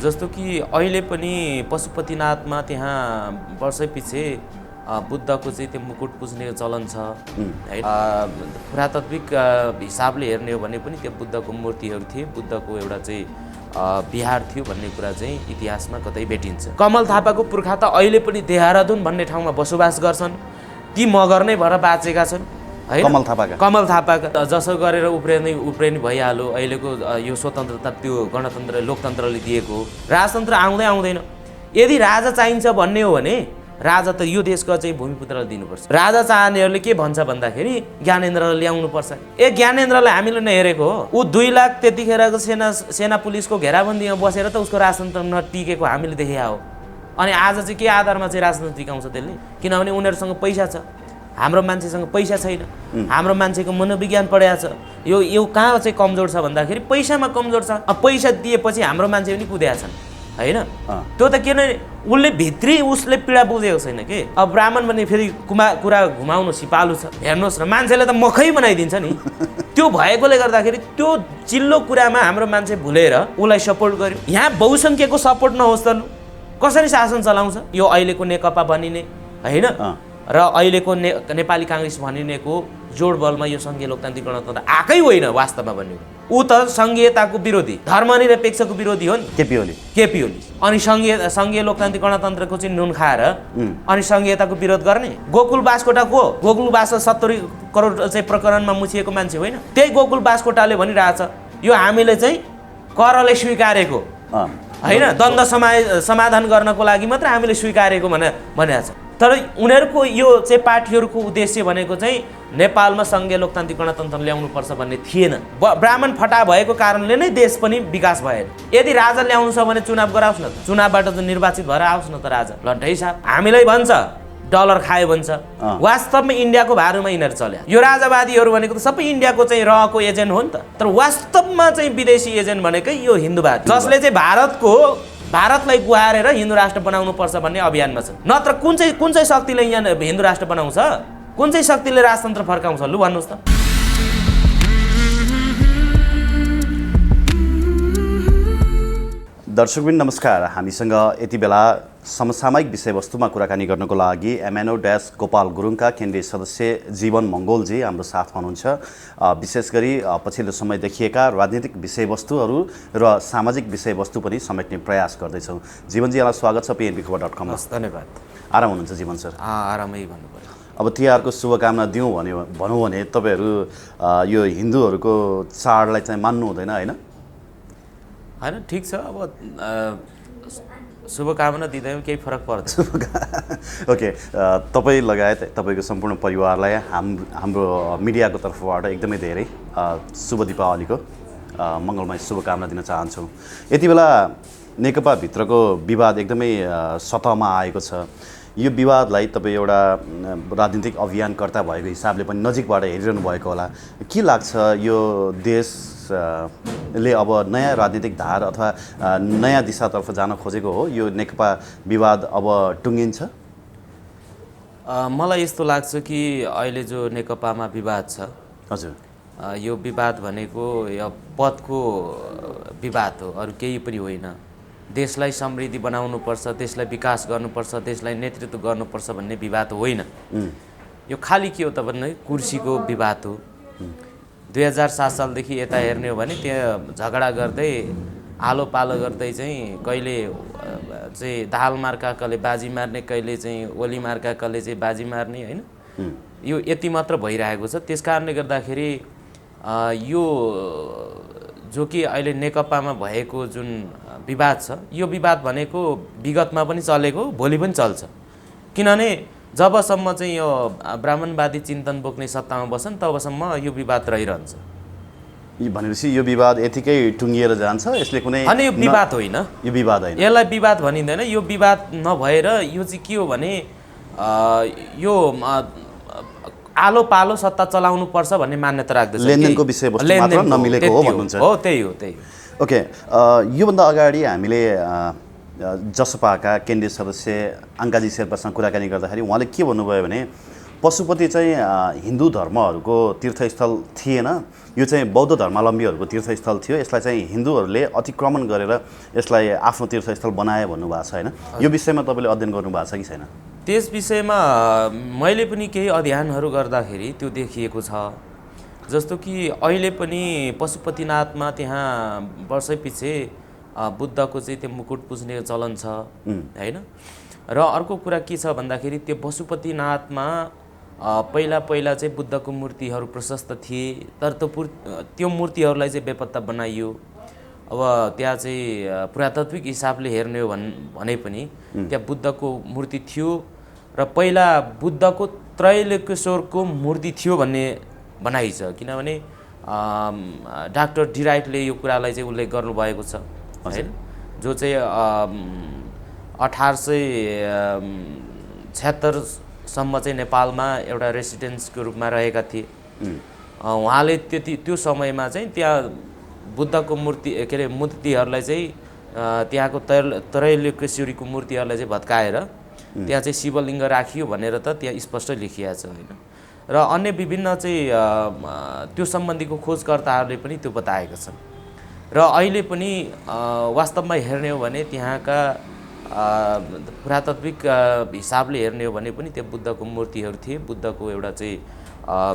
जस्तो कि अहिले पनि पशुपतिनाथमा त्यहाँ वर्षैपछि बुद्धको चाहिँ त्यो मुकुट पुज्ने चलन छ है। पुरातात्विक हिसाबले हेर्ने हो भने पनि त्यो बुद्धको मूर्तिहरू थिए, बुद्धको एउटा चाहिँ बिहार थियो भन्ने कुरा चाहिँ इतिहासमा कतै भेटिन्छ। कमल थापाको पुर्खा त अहिले पनि देहरादुन भन्ने ठाउँमा बसोबास गर्छन्, ती मगर नै भएर बाँचेका छन् है। कमल थापाका जसो गरेर उप्रेनी भइहाल्यो। अहिलेको यो स्वतन्त्रता त्यो गणतन्त्र लोकतन्त्रले दिएको राजतन्त्र आउँदैन। यदि राजा चाहिन्छ भन्ने हो भने राजा त यो देशको चाहिँ भूमिपुत्रलाई दिनुपर्छ। राजा चाहनेहरूले के भन्छ भन्दाखेरि ज्ञानेन्द्रलाई ल्याउनुपर्छ। ज्ञानेन्द्रलाई हामीले नै हेरेको हो, ऊ 2 लाख त्यतिखेरको सेना पुलिसको घेराबन्दीमा बसेर त उसको राजतन्त्र नटिकेको हामीले देखेका हो। अनि आज चाहिँ के आधारमा चाहिँ राजतन्त्र टिकाउँछ त्यसले? किनभने उनीहरूसँग पैसा छ, हाम्रो मान्छेसँग पैसा छैन। हाम्रो मान्छेको मनोविज्ञान पढेको छ। यो कहाँ चाहिँ कमजोर छ भन्दाखेरि पैसामा कमजोर छ। पैसा दिएपछि हाम्रो मान्छे पनि कुदेका छन् हैन। त्यो त किन उसले भित्री उसले पीडा बुझेको छैन के। अब ब्राह्मण भने फेरि कुरा घुमाउनु सिपालु छ। हेर्नुहोस् न, मान्छेले त मखै बनाइदिन्छ नि। त्यो भएकोले गर्दाखेरि त्यो चिल्लो कुरामा हाम्रो मान्छे भुलेर उसलाई सपोर्ट गर्यो। यहाँ बहुसङ्ख्यको सपोर्ट नहोस् त कसरी शासन चलाउँछ यो अहिलेको नेकपा भनिने हैन र अहिलेको नेपाली काङ्ग्रेस भनिनेको जोडबलमा यो सङ्घीय लोकतान्त्रिक गणतन्त्र आएकै होइन। वास्तवमा भन्ने ऊ त सङ्घीयताको विरोधी, धर्मनिरपेक्षको विरोधी हो नि केपी ओली। अनि सङ्घीय लोकतान्त्रिक गणतन्त्रको चाहिँ नुन खाएर अनि सङ्घीयताको विरोध गर्ने। गोकुल बासकोटा को? गोकुल बास 70 करोड चाहिँ प्रकरणमा मुछिएको मान्छे होइन। त्यही गोकुल बासकोटाले भनिरहेछ यो हामीले चाहिँ करले स्वीकारेको होइन, द्वन्द्व समाधान गर्नको लागि मात्र हामीले स्वीकारेको भनेको छ। तर उनीहरूको यो चाहिँ पार्टीहरूको उद्देश्य भनेको चाहिँ नेपालमा सङ्घीय लोकतान्त्रिक गणतन्त्र ल्याउनुपर्छ भन्ने थिएन। ब्राह्मण फटा भएको कारणले नै देश पनि विकास भएन। यदि राजा ल्याउनु छ भने चुनाव गराओस् न त, चुनावबाट त निर्वाचित भएर आओस् न त राजा। लन्ठै साहब हामीलाई भन्छ डलर खायो भन्छ, वास्तवमा इन्डियाको भारूमा यिनीहरू चल्यो। यो राजावादीहरू भनेको त सबै इन्डियाको चाहिँ रहको एजेन्ट हो नि त। तर वास्तवमा चाहिँ विदेशी एजेन्ट भनेकै यो हिन्दूवाद, जसले चाहिँ भारतलाई गुहारेर हिन्दू राष्ट्र बनाउनु पर्छ भन्ने अभियानमा छ। नत्र कुन चाहिँ शक्तिले यहाँ हिन्दू राष्ट्र बनाउँछ? कुन चाहिँ शक्तिले राजतन्त्र फर्काउँछ? लु भन्नुहोस् त। दर्शकबिन नमस्कार। हामीसँग यति बेला समसामयिक विषयवस्तुमा कुराकानी गर्नको लागि MNO-गोपाल गुरुङका केन्द्रीय सदस्य जीवन मङ्गोलजी हाम्रो साथमा हुनुहुन्छ। विशेष गरी पछिल्लो समय देखिएका राजनीतिक विषयवस्तुहरू र सामाजिक विषयवस्तु पनि समेट्ने प्रयास गर्दैछौँ। जीवनजी, यहाँलाई स्वागत छ PNB-खबर.com। धन्यवाद। आराम हुनुहुन्छ जीवन सर? आरामै भन्नु पर्यो। अब तिहारको शुभकामना भनौँ भने तपाईँहरू यो हिन्दूहरूको चाडलाई चाहिँ मान्नु हुँदैन होइन? होइन, ठिक छ। अब शुभकामना दिँदा केही फरक पर्दैन। ओके, तपाईँ लगायत तपाईँको सम्पूर्ण परिवारलाई हाम्रो मिडियाको तर्फबाट एकदमै धेरै शुभ दीपावलीको मङ्गलमय शुभकामना दिन चाहन्छौँ। यति बेला नेकपाभित्रको विवाद एकदमै सतहमा आएको छ। यो विवादलाई तपाईँ एउटा राजनीतिक अभियानकर्ता भएको हिसाबले पनि नजिकबाट हेरिरहनु भएको होला। के लाग्छ, यो देशले अब नयाँ राजनीतिक धार अथवा नयाँ दिशातर्फ जान खोजेको हो? यो नेकपा विवाद अब टुङ्गिन्छ? मलाई यस्तो लाग्छ कि अहिले जो नेकपामा विवाद छ, हजुर, यो विवाद भनेको यो पदको विवाद हो, अरू केही पनि होइन। देशलाई समृद्धि बनाउनुपर्छ, देशलाई विकास गर्नुपर्छ, देशलाई नेतृत्व गर्नुपर्छ भन्ने विवाद होइन। यो खालि के हो त भन्ने कुर्सीको विवाद हो। 2007 सालदेखि यता हेर्ने हो भने त्यहाँ झगडा गर्दै आलो पालो गर्दै चाहिँ कहिले चाहिँ दाल मार्का कसले बाजी मार्ने, कहिले चाहिँ ओली मार्का कसले चाहिँ बाजी मार्ने होइन। यो यति मात्र भइरहेको छ। त्यस कारणले गर्दाखेरि यो जो कि अहिले नेकपामा भएको जुन विवाद छ, यो विवाद भनेको विगतमा पनि चलेको, भोलि पनि चल्छ। किनभने जबसम्म चाहिँ यो ब्राह्मणवादी चिन्तन बोक्ने सत्तामा बस्छन् तबसम्म यो विवाद रहिरहन्छ। भनेपछि यो विवाद यतिकै टुङ्गिएर जान्छ? यसले कुनै अनि यो विवाद होइन, यो विवाद होइन, यसलाई विवाद भनिँदैन। यो विवाद नभएर यो चाहिँ के हो भने यो आलो पालो सत्ता चलाउनु पर्छ भन्ने मान्यता राख्दछ। लेनदेनको विषयवस्तु मात्र नमिलेको हो भन्नुहुन्छ? हो, त्यही हो। ओके, योभन्दा अगाडि हामीले जसपाका केन्द्रीय सदस्य अङ्काजी शेर्पासँग कुराकानी गर्दाखेरि उहाँले के भन्नुभयो भने पशुपति चाहिँ हिन्दू धर्महरूको तीर्थस्थल थिएन, यो चाहिँ बौद्ध धर्मावलम्बीहरूको तीर्थस्थल थियो। यसलाई चाहिँ हिन्दूहरूले अतिक्रमण गरेर यसलाई आफ्नो तीर्थस्थल बनाए भन्नुभएको छ होइन? यो विषयमा तपाईँले अध्ययन गर्नुभएको छ कि छैन? त्यस विषयमा मैले पनि केही अध्ययनहरू गर्दाखेरि त्यो देखिएको छ। जस्तो कि अहिले पनि पशुपतिनाथमा त्यहाँ वर्षैपछि बुद्धको चाहिँ त्यो मुकुट पुज्ने चलन छ होइन। र अर्को कुरा के छ भन्दाखेरि त्यो पशुपतिनाथमा पहिला चाहिँ बुद्धको मूर्तिहरू प्रशस्त थिए, तर त्यो मूर्तिहरूलाई चाहिँ बेपत्ता बनाइयो। अब त्यहाँ चाहिँ पुरातात्विक हिसाबले हेर्ने हो भने पनि त्यहाँ बुद्धको मूर्ति थियो र पहिला बुद्धको त्रैलोकेश्वरको मूर्ति थियो भन्ने भनाइ छ। किनभने डाक्टर डिराइटले यो कुरालाई चाहिँ उल्लेख गर्नुभएको छ होइन, जो चाहिँ 1876सम्म चाहिँ नेपालमा एउटा रेसिडेन्सको रूपमा रहेका थिए। उहाँले त्यो समयमा चाहिँ त्यहाँ बुद्धको मूर्ति के अरे मूर्तिहरूलाई चाहिँ त्यहाँको त्रैलोकेश्वरीको मूर्तिहरूलाई चाहिँ भत्काएर त्यहाँ चाहिँ शिवलिङ्ग राखियो भनेर त त्यहाँ स्पष्ट लेखिएको छ होइन। र अन्य विभिन्न चाहिँ त्यो सम्बन्धीको खोजकर्ताहरूले पनि त्यो बताएका छन्। र अहिले पनि वास्तवमा हेर्ने हो भने त्यहाँका पुरातात्विक हिसाबले हेर्ने हो भने पनि त्यो बुद्धको मूर्तिहरू थिए, बुद्धको एउटा चाहिँ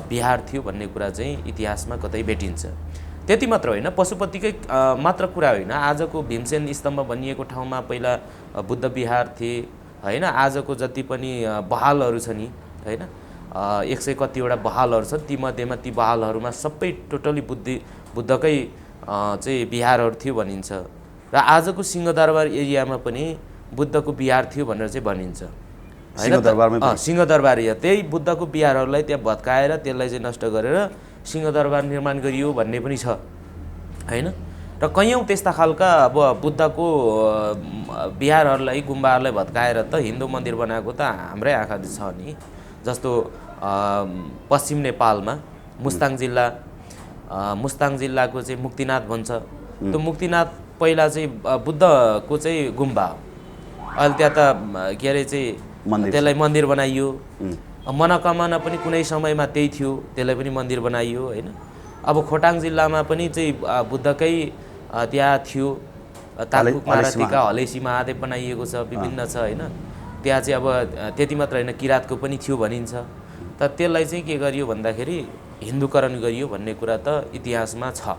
विहार थियो भन्ने कुरा चाहिँ इतिहासमा कतै भेटिन्छ। त्यति मात्र होइन, पशुपतिकै मात्र कुरा होइन, आजको भीमसेन स्तम्भ भनिएको ठाउँमा पहिला बुद्ध विहार थिए होइन। आजको जति पनि बहालहरू छ नि होइन, 100 कतिवटा बहालहरू छन्, तीमध्येमा ती बहालहरूमा सबै टोटली बुद्धकै चाहिँ विहारहरू थियो भनिन्छ। र आजको सिंहदरबार एरियामा पनि बुद्धको विहार थियो भनेर चाहिँ भनिन्छ होइन। सिंहदरबार एरिया त्यही बुद्धको विहारहरूलाई त्यहाँ भत्काएर त्यसलाई चाहिँ नष्ट गरेर सिंहदरबार निर्माण गरियो भन्ने पनि छ होइन। र कैयौँ त्यस्ता खालका अब बुद्धको विहारहरूलाई गुम्बाहरूलाई भत्काएर त हिन्दू मन्दिर बनाएको त हाम्रै आँखा छ नि। जस्तो पश्चिम नेपालमा मुस्ताङ जिल्लाको चाहिँ मुक्तिनाथ भन्छ। त्यो मुक्तिनाथ पहिला चाहिँ बुद्धको चाहिँ गुम्बा हो। अहिले त्यहाँ त के अरे चाहिँ त्यसलाई मन्दिर बनाइयो। मनोकामना पनि कुनै समयमा त्यही थियो, त्यसलाई पनि मन्दिर बनाइयो होइन। अब खोटाङ जिल्लामा पनि चाहिँ बुद्धकै त्यहाँ थियो, तालुक महारातिका हलेसी महादेव बनाइएको छ, विभिन्न छ होइन। त्यहाँ चाहिँ अब त्यति मात्र होइन, किराँतको पनि थियो भनिन्छ। तर त्यसलाई चाहिँ के गरियो भन्दाखेरि हिन्दूकरण गरियो भन्ने कुरा त इतिहासमा छ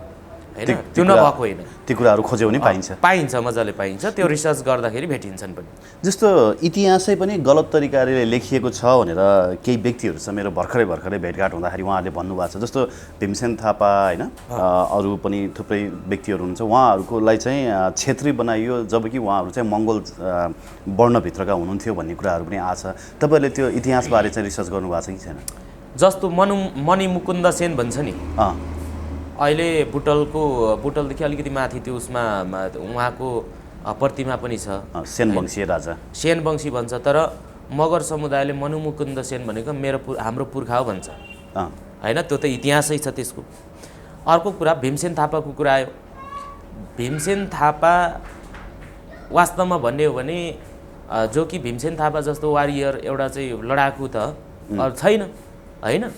होइन, त्यो नभएको होइन। त्यो कुराहरू खोज्यो भने पाइन्छ, मजाले पाइन्छ, त्यो रिसर्च गर्दाखेरि भेटिन्छन् पनि। जस्तो इतिहासै पनि गलत तरिकाले लेखिएको छ भनेर केही व्यक्तिहरूसँग मेरो भर्खरै भेटघाट हुँदाखेरि उहाँहरूले भन्नुभएको छ। जस्तो भीमसेन थापा होइन, अरू पनि थुप्रै व्यक्तिहरू हुनुहुन्छ, उहाँहरूकोलाई चाहिँ क्षेत्री बनाइयो जबकि उहाँहरू चाहिँ मङ्गोल वर्णभित्रका हुनुहुन्थ्यो भन्ने कुराहरू पनि आछ। तपाईँहरूले त्यो इतिहासबारे चाहिँ रिसर्च गर्नुभएको छ कि छैन? जस्तो मणिमुकुन्द सेन भन्छ नि, अहिले बुटलदेखि अलिकति माथि त्यो उसमा उहाँको प्रतिमा पनि छ, सेनवंशीय राजा सेनवंशी भन्छ। तर मगर समुदायले मणिमुकुन्द सेन भनेको हाम्रो पुर्खा हो भन्छ होइन, त्यो त इतिहासै छ त्यसको। अर्को कुरा भीमसेन थापाको कुरा आयो। भीमसेन थापा वास्तवमा भन्ने हो भने जो कि भीमसेन थापा जस्तो वारियर एउटा चाहिँ लडाकु त छैन होइन।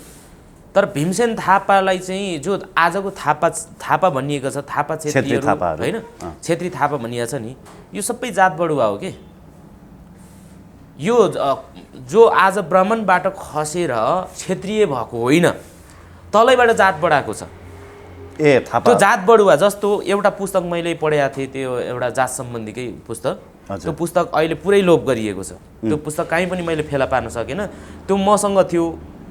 तर भीमसेन थापालाई चाहिँ जो आजको थापा भनिएको छ, थापा क्षेत्रीहरू होइन, क्षेत्री थापा भनिएको छ नि, यो सबै जात बढुवा हो के। यो जो आज ब्राह्मणबाट खसेर क्षेत्रीय भएको होइन, तलैबाट जात बढाएको छ। त्यो जात बढुवा जस्तो एउटा पुस्तक मैले पढेको थिएँ, त्यो एउटा जात सम्बन्धीकै पुस्तक। त्यो पुस्तक अहिले पुरै लोप गरिएको छ। त्यो पुस्तक कहीँ पनि मैले फेला पार्न सकेन। त्यो मसँग थियो,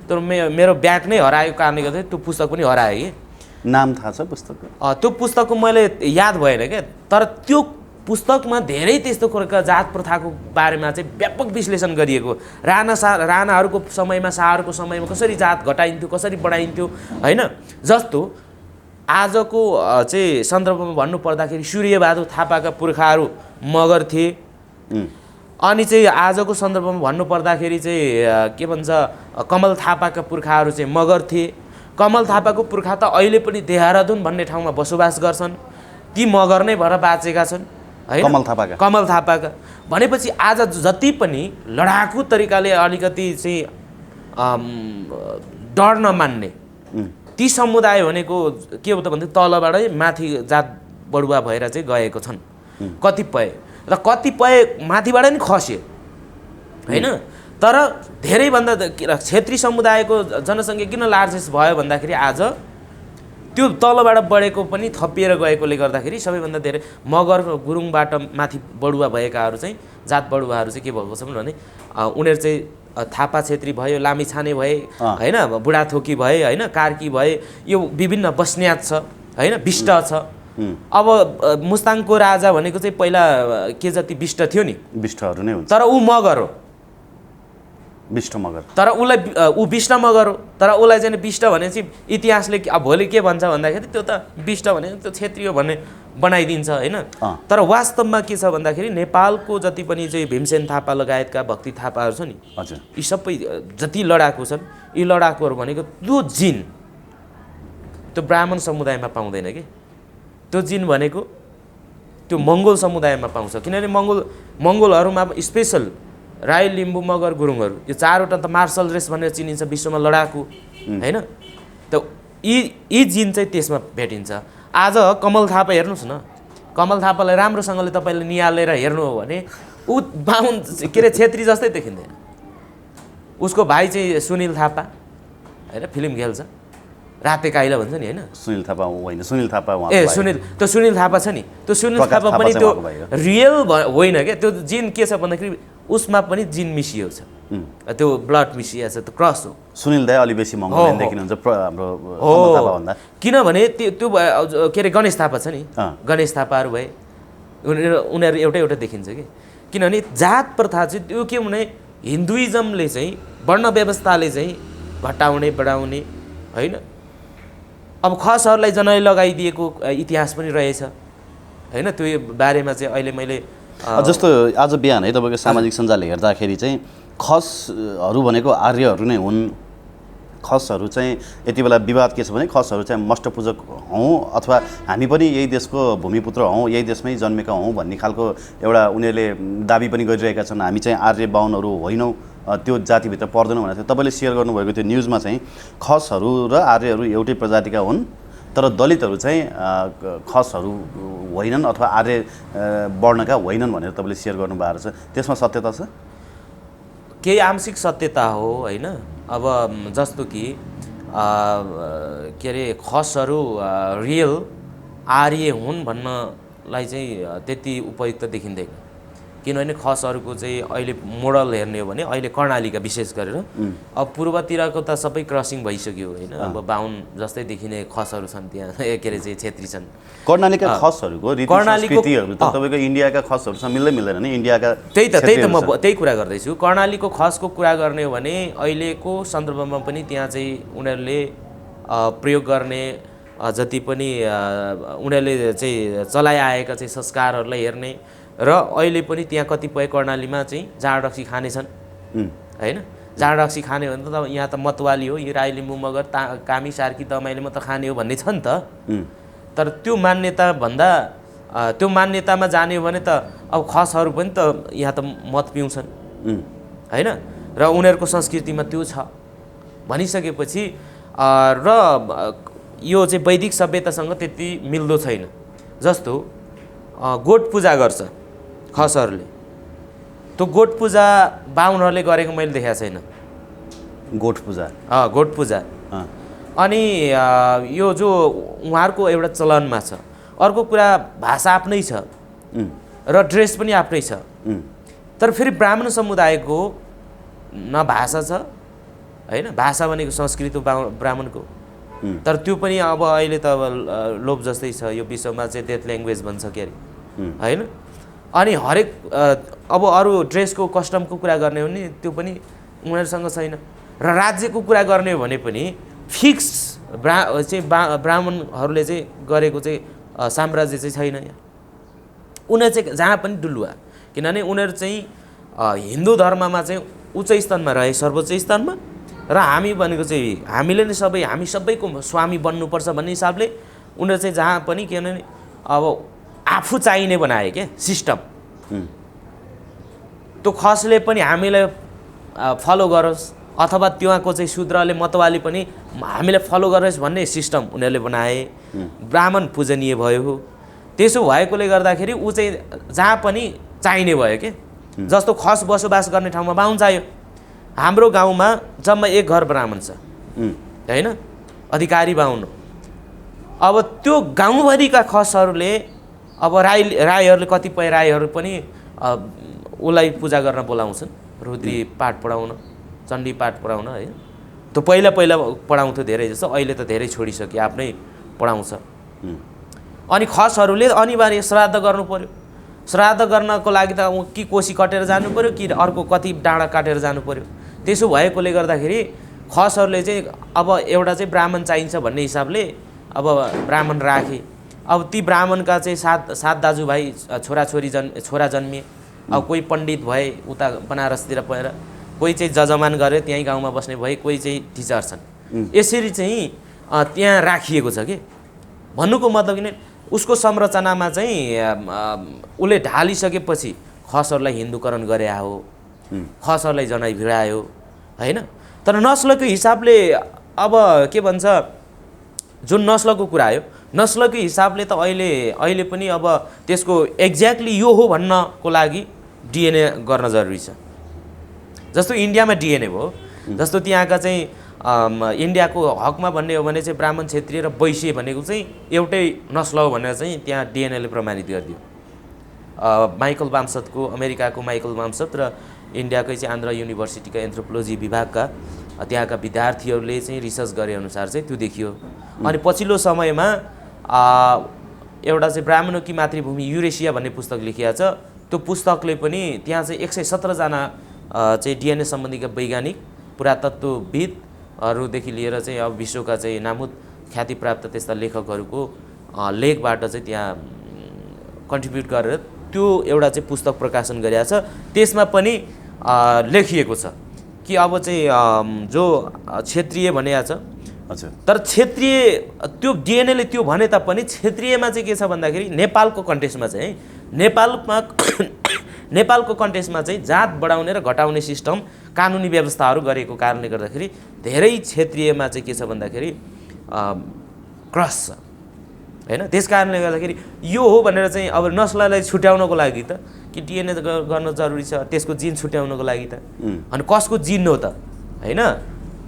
तर मेरो ब्याग नै हराएको कारणले गर्दा त्यो पुस्तक पनि हरायो कि। नाम थाहा छ पुस्तकको? त्यो पुस्तकको मैले याद भएन क्या। तर त्यो पुस्तकमा धेरै त्यस्तो कुराका जात प्रथाको बारेमा चाहिँ व्यापक विश्लेषण गरिएको। राणाहरूको समयमा, शाहहरूको समयमा कसरी जात घटाइन्थ्यो, कसरी बढाइन्थ्यो होइन। जस्तो आजको चाहिँ सन्दर्भमा भन्नुपर्दाखेरि सूर्यबहादुर थापाका पुर्खाहरू मगर थिए। अनि चाहिँ आजको सन्दर्भमा भन्नुपर्दाखेरि चाहिँ के भन्छ, कमल थापाका पुर्खाहरू चाहिँ मगर थिए। कमल थापाको पुर्खा त अहिले पनि देहरादुन भन्ने ठाउँमा बसोबास गर्छन्, ती मगर नै भएर बाँचेका छन् है। कमल थापाका भनेपछि आज जति पनि लडाकु तरिकाले अलिकति चाहिँ डर नमान्ने ती समुदाय भनेको के हो त भन्दा तलबाटै माथि जात बढुवा भएर चाहिँ गएको छन् कतिपय र कतिपय माथिबाट नि खसे होइन। तर धेरैभन्दा क्षेत्री समुदायको जनसङ्ख्या किन लार्जेस्ट भयो भन्दाखेरि आज त्यो तलबाट बढेको पनि थपिएर गएकोले गर्दाखेरि सबैभन्दा धेरै मगर गुरुङबाट माथि बढुवा भएकाहरू चाहिँ जात बढुवाहरू चाहिँ के भएको छ भने उनीहरू चाहिँ थापा छेत्री भयो, लामिछाने भए होइन, बुढाथोकी भए होइन, कार्की भए, यो विभिन्न बस्न्यात छ होइन, बिष्ट छ। अब मुस्ताङको राजा भनेको चाहिँ पहिला के जति बिष्ट थियो नि, बिष्टहरू नै हुन्छ, तर ऊ मगर हो, बिष्ट मगर, तर उसलाई ऊ बिष्ट मगर हो। तर उसलाई चाहिँ बिष्ट भनेपछि इतिहासले भोलि के भन्छ भन्दाखेरि त्यो त बिष्ट भने त्यो क्षेत्रीय भन्ने बनाइदिन्छ होइन। तर वास्तवमा के छ भन्दाखेरि नेपालको जति पनि चाहिँ भीमसेन थापा लगायतका भक्ति थापाहरू छ नि, हजुर, यी सबै जति लडाकु छन्, यी लडाकुहरू भनेको त्यो जिन त्यो ब्राह्मण समुदायमा पाउँदैन कि, त्यो जिन भनेको त्यो मङ्गोल समुदायमा पाउँछ। किनभने मङ्गोलहरूमा स्पेसल राई, लिम्बू, मगर, गुरुङहरू यो चारवटा त मार्सल रेस भनेर चिनिन्छ विश्वमा लडाकु होइन। त यी जिन चाहिँ त्यसमा भेटिन्छ। आज कमल थापा हेर्नुहोस् न, कमल थापालाई राम्रोसँगले तपाईँले निहालेर हेर्नु हो भने ऊ बाहुन के अरे छेत्री जस्तै देखिँदैन। उसको भाइ चाहिँ सुनिल थापा होइन, फिल्म खेल्छ, राते काइला भन्छ नि होइन, सुनिल थापा होइन, सुनिल थापा त्यो सुनिल थापा छ नि, त्यो सुनिल थापा पनि त्यो रियल होइन क्या, त्यो जिन के छ भन्दाखेरि उसमा पनि जिन मिसिएको छ, त्यो ब्लड मिसिएको छ, त्यो क्रस हो। सुनिल दाइ अलि बेसी मङ्गोलियन देखिनुहुन्छ हाम्रो थापा भन्दा, किनभने त्यो के अरे गणेश थापा छ नि, गणेश थापाहरू भए उनीहरू एउटै एउटै देखिन्छ कि। किनभने जात प्रथा चाहिँ त्यो के भने हिन्दुइजमले चाहिँ वर्ण व्यवस्थाले चाहिँ घटाउने बढाउने होइन। अब खसहरूलाई जनै लगाइदिएको इतिहास पनि रहेछ होइन। त्यो बारेमा चाहिँ अहिले मैले जस्तो आज बिहान है तपाईँको सामाजिक सञ्जाल हेर्दाखेरि चाहिँ खसहरू भनेको आर्यहरू नै हुन्, खसहरू चाहिँ यति बेला विवाद के छ भने खसहरू चाहिँ मष्टपूजक हौँ अथवा हामी पनि यही देशको भूमिपुत्र हौँ, यही देशमै जन्मेका हौँ भन्ने खालको एउटा उनीहरूले दाबी पनि गरिरहेका छन्। हामी चाहिँ आर्य बाहुनहरू होइनौँ, त्यो जातिभित्र पर्दैनौँ भनेको थियो। तपाईँले सेयर गर्नुभएको त्यो न्युजमा चाहिँ खसहरू र आर्यहरू एउटै प्रजातिका हुन्, तर दलितहरू चाहिँ खसहरू होइनन् अथवा आर्य वर्णका होइनन् भनेर तपाईँले सेयर गर्नुभएको छ, त्यसमा सत्यता छ? केही आंशिक सत्यता हो होइन। अब जस्तो कि के अरे खसहरू रियल आर्य हुन् भन्नलाई चाहिँ त्यति उपयुक्त देखिँदैन। किनभने खसहरूको चाहिँ अहिले मोडल हेर्ने हो भने अहिले कर्णालीका विशेष गरेर अब पूर्वतिरको त सबै क्रसिङ भइसक्यो होइन। अब बाहुन जस्तै देखिने खसहरू छन् त्यहाँ, के अरे चाहिँ छेत्री छन्। कर्णालीका खसहरूको रीति संस्कृतिहरू त तपाईँको इन्डियाका खसहरूसँग मिल्दै मिल्दैन नि, इन्डियाका त्यही त म त्यही कुरा गर्दैछु। कर्णालीको खसको कुरा गर्ने हो भने अहिलेको सन्दर्भमा पनि त्यहाँ चाहिँ उनीहरूले प्रयोग गर्ने जति पनि उनीहरूले चाहिँ चलाइआएका चाहिँ संस्कारहरूलाई हेर्ने र अहिले पनि त्यहाँ कतिपय कर्णालीमा चाहिँ जाँड रक्सी खाने छन् होइन। जाँड रक्सी खाने भने त यहाँ त मतवाली हो, यो राई, लिम्बू, मगर, कामी, सार्की, दमाईले मात्र खाने हो भन्ने छ नि त। तर त्यो मान्यता भन्दा त्यो मान्यतामा जाने हो भने त अब खसहरू पनि त यहाँ त मत पिउँछन् होइन, र उनीहरूको संस्कृतिमा त्यो छ भनिसकेपछि र यो चाहिँ वैदिक सभ्यतासँग त्यति मिल्दो छैन। जस्तो गोठ पूजा गर्छ खसहरूले, त्यो गोठ पूजा बाहुनहरूले गरेको मैले देखाएको छैन। गोठ पूजा गोठ पूजा अनि यो जो उहाँहरूको एउटा चलनमा छ। अर्को कुरा भाषा आफ्नै छ र ड्रेस पनि आफ्नै छ, तर फेरि ब्राह्मण समुदायको न भाषा छ होइन, भाषा भनेको संस्कृत हो ब्राह्मणको, तर त्यो पनि अब अहिले त अब लोप जस्तै छ। यो विश्वमा चाहिँ डेथ ल्याङ्ग्वेज भन्छ के अरे होइन। अनि हरेक अब अरू ड्रेसको कस्टमको कुरा गर्ने हो भने त्यो पनि उनीहरूसँग छैन। र राज्यको कुरा गर्ने हो भने पनि फिक्स ब्राह्मणहरूले चाहिँ गरेको चाहिँ साम्राज्य चाहिँ छैन यहाँ। उनीहरू चाहिँ जहाँ पनि डुलुवा, किनभने उनीहरू चाहिँ हिन्दू धर्ममा चाहिँ उच्च स्थानमा रहे, सर्वोच्च स्थानमा, र हामी भनेको चाहिँ हामीले नै हामी सबैको स्वामी बन्नुपर्छ भन्ने हिसाबले उनीहरू चाहिँ जहाँ पनि के भने अब आफू चाहिने बनाए क्या सिस्टम। त्यो खसले पनि हामीलाई फलो गरोस् अथवा त्यहाँको चाहिँ शूद्रले मतवाली पनि हामीले फलो गरोस् भन्ने सिस्टम उनीहरूले बनाए। ब्राह्मण पूजनीय भयो। त्यसो भएकोले गर्दाखेरि ऊ चाहिँ जहाँ पनि चाहिने भयो के। जस्तो खस बसोबास गर्ने ठाउँमा बाहुन चाहियो। हाम्रो गाउँमा जम्मा एक घर ब्राह्मण छ होइन, अधिकारी बाहुन। अब त्यो गाउँभरिका खसहरूले अब राईहरूले कतिपय राईहरू पनि उसलाई पूजा गर्न बोलाउँछन्, रुद्री पाठ पढाउन, चण्डी पाठ पढाउन है। त्यो पहिला पढाउँथ्यो धेरै जस्तो, अहिले त धेरै छोडिसक्यो, आफ्नै पढाउँछ। अनि खसहरूले अनिवार्य श्राद्ध गर्नु पर्यो। श्राद्ध गर्नको लागि त कि कोसी कटेर जानु पर्यो कि अर्को कति डाँडा काटेर जानु पर्यो। त्यसो भएकोले गर्दाखेरि खसहरूले चाहिँ अब एउटा चाहिँ ब्राह्मण चाहिन्छ भन्ने हिसाबले अब ब्राह्मण राखे। अब ती ब्राह्मणका चाहिँ सात दाजुभाइ छोरा जन्मिए। अब कोही पण्डित भए उता बनारसतिर गएर, कोही चाहिँ जजमान गरे त्यहीँ गाउँमा बस्ने भए, कोही चाहिँ टिचर छन्। यसरी चाहिँ त्यहाँ राखिएको छ कि। भन्नुको मतलब किन उसको संरचनामा चाहिँ उसले ढालिसकेपछि खसहरूलाई हिन्दूकरण गरे हो, खसहरूलाई जनाइ भिडायो होइन। तर नस्लको हिसाबले अब के भन्छ, जुन नस्लको कुरा आयो, नस्लको हिसाबले त अहिले पनि अब त्यसको एक्ज्याक्टली यो हो भन्नको लागि डिएनए गर्न जरुरी छ। जस्तो इन्डियामा डिएनए भयो, जस्तो त्यहाँका चाहिँ इन्डियाको हकमा भन्ने हो भने चाहिँ ब्राह्मण, क्षेत्रीय र वैश्य भनेको चाहिँ एउटै नस्ल हो भनेर चाहिँ त्यहाँ डिएनएले प्रमाणित गरिदियो। माइकल वामसदको, अमेरिकाको माइकल वामसद र इन्डियाकै चाहिँ आन्ध्र युनिभर्सिटीका एन्थ्रोपोलोजी विभागका त्यहाँका विद्यार्थीहरूले चाहिँ रिसर्च गरे अनुसार चाहिँ त्यो देखियो। अनि पछिल्लो समयमा एउटा चाहिँ ब्राह्मणों की मातृभूमि युरेसिया भन्ने पुस्तक लेखिएको छ। त्यो पुस्तकले पनि त्यहाँ चाहिँ 117 जना चाहिँ डिएनए सम्बन्धीका वैज्ञानिक, पुरातत्त्वविदहरूदेखि लिएर चाहिँ अब विश्वका चाहिँ नामुद ख्याति प्राप्त त्यस्ता लेखकहरूको लेखबाट चाहिँ त्यहाँ कन्ट्रिब्युट गरेर त्यो एउटा चाहिँ पुस्तक प्रकाशन गरिएको छ। त्यसमा पनि लेखिएको छ कि अब चाहिँ जो क्षेत्रीय भनेको छ। अच्छा, तर क्षेत्रीय त्यो डिएनएले त्यो भने तापनि क्षेत्रीयमा चाहिँ के छ भन्दाखेरि नेपालको कन्टेक्स्टमा चाहिँ नेपालको कन्टेक्स्टमा चाहिँ जात बढाउने र घटाउने सिस्टम, कानुनी व्यवस्थाहरू गरेको कारणले गर्दाखेरि धेरै क्षेत्रीयमा चाहिँ के छ भन्दाखेरि क्रस छ हैन। त्यस कारणले गर्दाखेरि यो हो भनेर चाहिँ अब नस्ललाई छुट्याउनको लागि त कि डिएनए गर्न जरुरी छ, त्यसको जिन छुट्याउनको लागि त। अनि कसको जिन हो त हैन।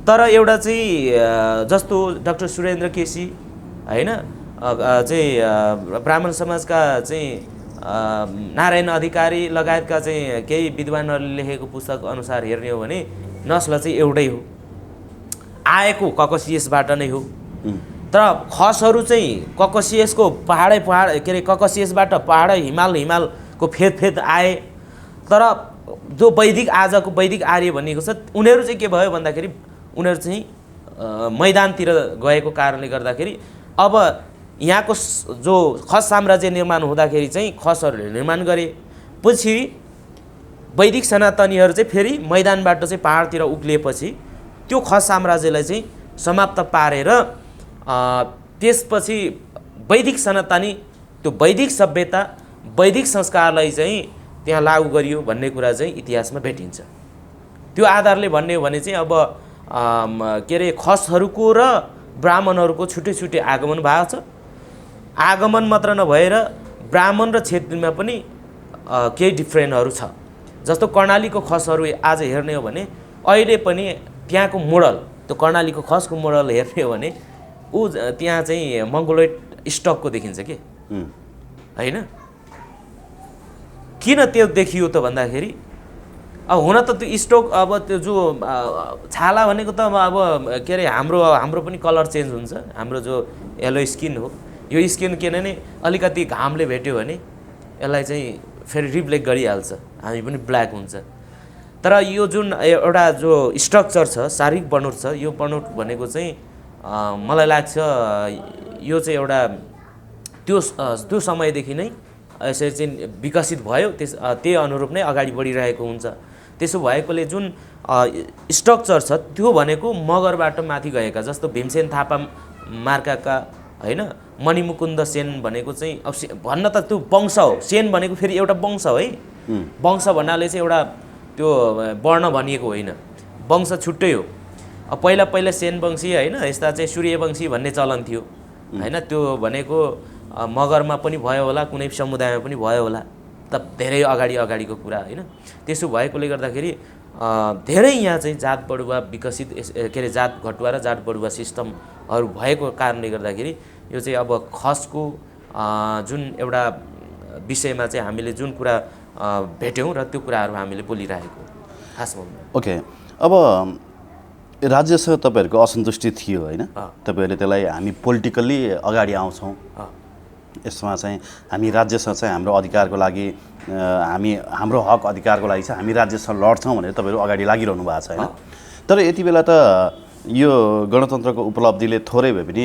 तर एउटा चाहिँ जस्तो डाक्टर सुरेन्द्र केसी हैन चाहिँ ब्राह्मण समाजका चाहिँ नारायण अधिकारी लगायतका चाहिँ केही विद्वानहरूले लेखेको पुस्तक अनुसार हेर्ने हो भने नस्ल चाहिँ एउटै हो, आएको ककसियसबाट नै हो। तर खसहरू चाहिँ ककसियसको पहाड के अरे ककसियसबाट पहाड हिमालको फेद आए। तर जो वैदिक आजको वैदिक आर्य भनिएको छ उनीहरू चाहिँ के भयो भन्दाखेरि उनीहरू चाहिँ मैदानतिर गएको कारणले गर्दाखेरि अब यहाँको जो खस साम्राज्य निर्माण हुँदाखेरि चाहिँ खसहरूले निर्माण गरे। पछि वैदिक सनातनीहरू चाहिँ फेरि मैदानबाट चाहिँ पहाडतिर उक्लिएपछि त्यो खस साम्राज्यलाई चाहिँ समाप्त पारेर त्यसपछि वैदिक सनातनी त्यो वैदिक सभ्यता, वैदिक संस्कारलाई चाहिँ त्यहाँ लागू गरियो भन्ने कुरा चाहिँ इतिहासमा भेटिन्छ। त्यो आधारले भन्ने हो भने चाहिँ अब के अरे खसहरूको र ब्राह्मणहरूको छुट्टै छुट्टै आगमन भएको छ। आगमन मात्र नभएर ब्राह्मण र क्षेत्रीमा पनि केही डिफ्रेन्टहरू छ। जस्तो कर्णालीको खसहरू आज हेर्ने हो भने अहिले पनि त्यहाँको मोडल, त्यो कर्णालीको खसको मोडल हेर्ने हो भने ऊ त्यहाँ चाहिँ मङ्गोलोइड स्टकको देखिन्छ कि होइन। किन त्यो देखियो त भन्दाखेरि अब हुन त त्यो स्टक अब त्यो जो छाला भनेको त अब के अरे हाम्रो पनि कलर चेन्ज हुन्छ। हाम्रो जो येलो स्किन हो, यो स्किन किनभने अलिकति घामले भेट्यो भने यसलाई चाहिँ फेरि रिफ्लेक्ट गरिहाल्छ, हामी पनि ब्ल्याक हुन्छ। तर यो जुन एउटा जो स्ट्रक्चर छ, शारीरिक बनोट छ, यो बनोट भनेको चाहिँ मलाई लाग्छ यो चाहिँ एउटा त्यो समयदेखि नै यसरी चाहिँ विकसित भयो। त्यही अनुरूप नै अगाडि बढिरहेको हुन्छ। त्यसो भएकोले जुन स्ट्रक्चर छ त्यो भनेको मगरबाट माथि गएका, जस्तो भीमसेन थापा मार्काका होइन, मणिमुकुन्द सेन भनेको चाहिँ अब भन्न त त्यो वंश हो। सेन भनेको फेरि एउटा वंश हो है। वंश भन्नाले चाहिँ एउटा त्यो वर्ण भनिएको होइन। वंश छुट्टै हो। पहिला पहिला सेनवंशी होइन, यस्ता चाहिँ सूर्यवंशी भन्ने चलन थियो होइन। त्यो भनेको मगरमा पनि भयो होला, कुनै समुदायमा पनि भयो होला, त धेरै अगाडिको कुरा होइन। त्यसो भएकोले गर्दाखेरि धेरै यहाँ चाहिँ जात बढुवा विकसित के अरे जात घटुवा र जात बढुवा सिस्टमहरू भएको कारणले गर्दाखेरि यो चाहिँ अब खसको जुन एउटा विषयमा चाहिँ हामीले जुन कुरा भेट्यौँ र त्यो कुराहरू हामीले बोलिरहेको खासमा। ओके, अब राज्यसँग तपाईँहरूको असन्तुष्टि थियो होइन, तपाईँहरूले त्यसलाई हामी पोलिटिकल्ली अगाडि आउँछौँ, यसमा चाहिँ हामी राज्यसँग चाहिँ हाम्रो अधिकारको लागि हाम्रो हक अधिकारको लागि चाहिँ हामी राज्यसँग लड्छौँ भनेर तपाईँहरू अगाडि लागिरहनु भएको छ होइन। तर यति बेला त यो गणतन्त्रको उपलब्धिले थोरै भए पनि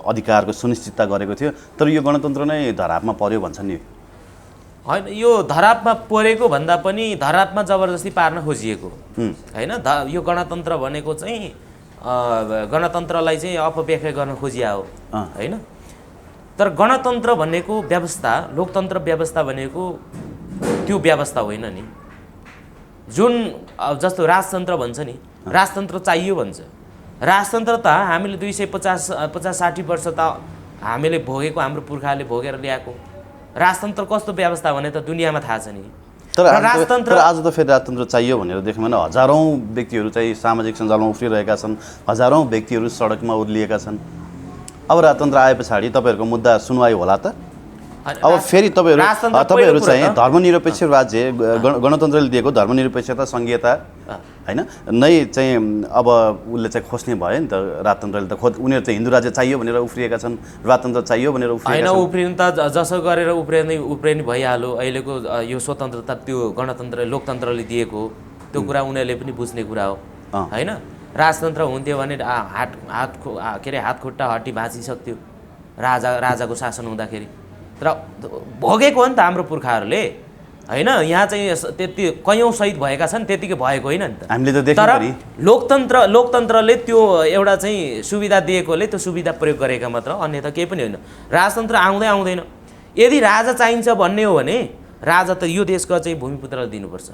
अधिकारको सुनिश्चितता गरेको थियो, तर यो गणतन्त्र नै धरापमा पर्यो भन्छन् नि। होइन, यो धरापमा परेको भन्दा पनि धरापमा जबरजस्ती पार्न खोजिएको होइन। यो गणतन्त्र भनेको चाहिँ गणतन्त्रलाई चाहिँ अपव्याख्या गर्न खोजिया हो होइन। तर गणतन्त्र भनेको व्यवस्था, लोकतन्त्र व्यवस्था भनेको त्यो व्यवस्था होइन नि। जुन जस्तो राजतन्त्र भन्छ नि, राजतन्त्र चाहियो भन्छ। राजतन्त्र त हामीले 250-60 वर्ष त हामीले भोगेको, हाम्रो पुर्खाले भोगेर ल्याएको। राजतन्त्र कस्तो व्यवस्था भने त दुनियाँमा थाहा छ नि। तर आज त फेरि राजतन्त्र चाहियो भनेर देख्यौँ भने हजारौँ व्यक्तिहरू चाहिँ सामाजिक सञ्जालमा उफ्रिरहेका छन्, हजारौँ व्यक्तिहरू सडकमा उर्लिएका छन्। अब राजतन्त्र आए पछाडि तपाईँहरूको मुद्दा सुनवाई होला त? अब फेरि तपाईँहरू चाहिँ धर्मनिरपेक्ष राज्य, गणतन्त्रले दिएको धर्मनिरपेक्षता सङ्घीयता होइन नै चाहिँ अब उसले चाहिँ खोज्ने भयो नि त। राजतन्त्रले त उनीहरू चाहिँ हिन्दू राज्य चाहियो भनेर उफ्रिएका छन्, राजतन्त्र चाहियो भनेर उफ्रिएका छन्। उफ्रिनु त जसो गरेर उफ्रिने भइहाल्यो। अहिलेको यो स्वतन्त्रता त्यो गणतन्त्र लोकतन्त्रले दिएको त्यो कुरा उनीहरूले पनि बुझ्ने कुरा हो होइन। राजतन्त्र हुन्थ्यो भने के अरे हात खुट्टा हड्डी भाँचिसक्थ्यो राजाको शासन हुँदाखेरि। तर भोगेको हो नि त हाम्रो पुर्खाहरूले होइन। यहाँ चाहिँ त्यति कयौँ शहीद भएका छन्, त्यतिकै भएको होइन नि त हामीले त देख्यौँ। तर लोकतन्त्रले त्यो एउटा चाहिँ सुविधा दिएकोले त्यो सुविधा प्रयोग गरेका मात्र, अन्यथा केही पनि होइन। राजतन्त्र आउँदैन। यदि राजा चाहिन्छ भन्ने हो भने राजा त यो देशको चाहिँ भूमिपुत्रलाई दिनुपर्छ।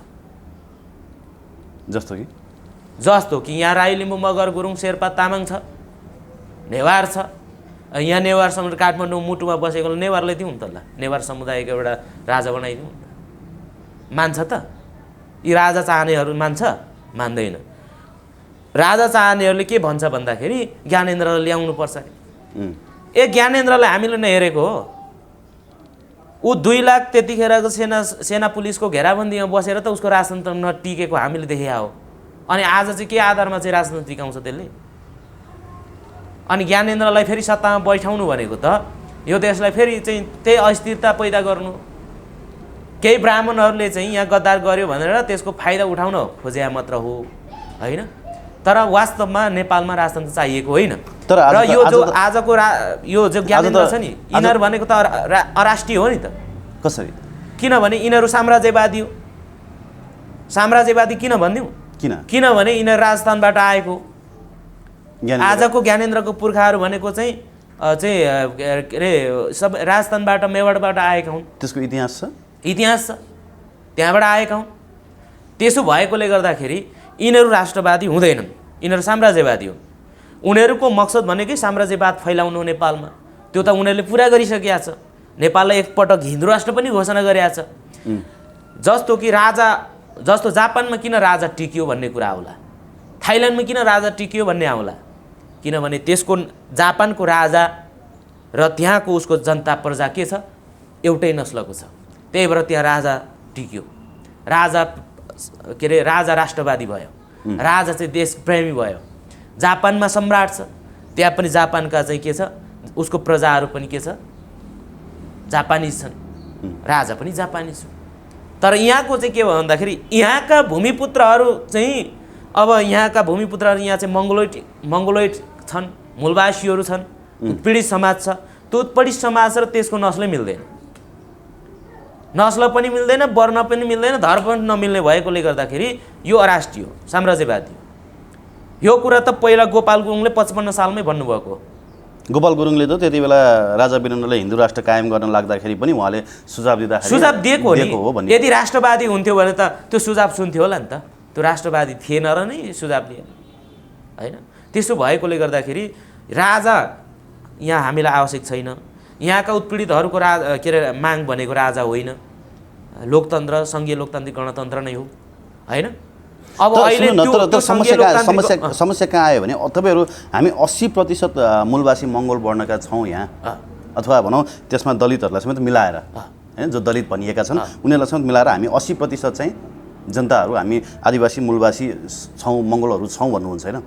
जस्तो कि यहाँ राई, लिम्बू, मगर, गुरुङ, शेर्पा, तामाङ छ, नेवार छ। यहाँ नेवार समुदाय काठमाडौँ मुटुमा बसेको नेवारलाई दिउँ त ल, नेवार समुदायको एउटा राजा बनाइदिउँ। मान्छ त? यी राजा चाहनेहरू मान्छ? मान्दैन। राजा चाहनेहरूले के भन्छ भन्दाखेरि ज्ञानेन्द्रलाई ल्याउनु पर्छ अरे। ज्ञानेन्द्रलाई हामीले नै हेरेको हो। ऊ 2 लाख त्यतिखेरको सेना पुलिसको घेराबन्दीमा बसेर त उसको राजतन्त्र नटिकेको हामीले देखिया हो। अनि आज चाहिँ के आधारमा चाहिँ राजतन्त्र टिकाउँछ त्यसले? अनि ज्ञानेन्द्रलाई फेरि सत्तामा बैठाउनु भनेको त यो देशलाई फेरि चाहिँ त्यही अस्थिरता पैदा गर्नु। केही ब्राह्मणहरूले चाहिँ यहाँ गद्दार गर्यो भनेर त्यसको फाइदा उठाउन खोजे मात्र हो होइन। तर वास्तवमा नेपालमा राजतन्त्र चाहिएको होइन। र यो जो आजको यो जो ज्ञानेन्द्र छ नि, यिनीहरू भनेको त अराष्ट्रिय हो नि त। कसरी? किनभने यिनीहरू साम्राज्यवादी हो। साम्राज्यवादी किन भनिदिउँ? किनभने यिनीहरू राजस्थानबाट आएको। आजको ज्ञानेन्द्रको पुर्खाहरू भनेको चाहिँ के अरे सब राजस्थानबाट, मेवाडबाट आएका हुन्। त्यसको इतिहास छ, त्यहाँबाट आएका हुन्। त्यसो भएकोले गर्दाखेरि यिनीहरू राष्ट्रवादी हुँदैनन्, यिनीहरू साम्राज्यवादी हुन्। उनीहरूको मकसद भनेकै साम्राज्यवाद फैलाउनु नेपालमा। त्यो त उनीहरूले पुरा गरिसकेका छ। नेपाललाई एकपटक हिन्दू राष्ट्र पनि घोषणा गरेका छ। जस्तो कि जस्तो जापानमा किन राजा टिक्यो भन्ने कुरा आउला, थाइल्यान्डमा किन राजा टिक्यो भन्ने आउला। किनभने त्यसको जापानको राजा र त्यहाँको उसको जनता प्रजा के छ, एउटै नस्लको छ। त्यही भएर त्यहाँ राजा टिक्यो। राजा के अरे राजा राष्ट्रवादी भयो, राजा चाहिँ देशप्रेमी भयो। जापानमा सम्राट छ, त्यहाँ पनि जापानका चाहिँ के छ, उसको प्रजाहरू पनि के छ, जापानिज छन्, राजा पनि जापानिज छ। तर यहाँको चाहिँ के भयो भन्दाखेरि यहाँका भूमिपुत्रहरू चाहिँ अब यहाँका भूमिपुत्रहरू यहाँ चाहिँ मङ्गोलोइड छन्, मूलवासीहरू छन्, उत्पीडित समाज छ। त्यो उत्पीडित समाज र त्यसको नस्लै मिल्दैन, नस्ल पनि मिल्दैन, वर्ण पनि मिल्दैन, धर्म पनि नमिल्ने भएकोले गर्दाखेरि यो अराष्ट्रिय हो, साम्राज्यवादी हो। यो कुरा त पहिला गोपाल गुरुङले 55 सालमै भन्नुभएको हो। गोपाल गुरुङले त त्यति बेला राजा वीरेन्द्रले हिन्दू राष्ट्र कायम गर्न लाग्दाखेरि पनि उहाँले सुझाव दिएको हो नि। यदि राष्ट्रवादी हुन्थ्यो भने त त्यो सुझाव सुन्थ्यो होला नि त। त्यो राष्ट्रवादी थिएन र नै सुझाव लिए होइन। त्यसो भएकोले गर्दाखेरि राजा यहाँ हामीलाई आवश्यक छैन। यहाँका उत्पीडितहरूको के अरे माग भनेको राजा होइन, लोकतन्त्र सङ्घीय लोकतान्त्रिक गणतन्त्र नै हो होइन। अब अहिले समस्या कहाँ आयो भने तपाईँहरू हामी 80% मूलवासी मङ्गोल वर्णका छौँ यहाँ, अथवा भनौँ त्यसमा दलितहरूलाई समेत मिलाएर होइन, जो दलित भनिएका छन् उनीहरूलाई समेत मिलाएर हामी 80% चाहिँ जनताहरू हामी आदिवासी मूलवासी छौँ, मङ्गोलहरू छौँ भन्नुहुन्छ होइन।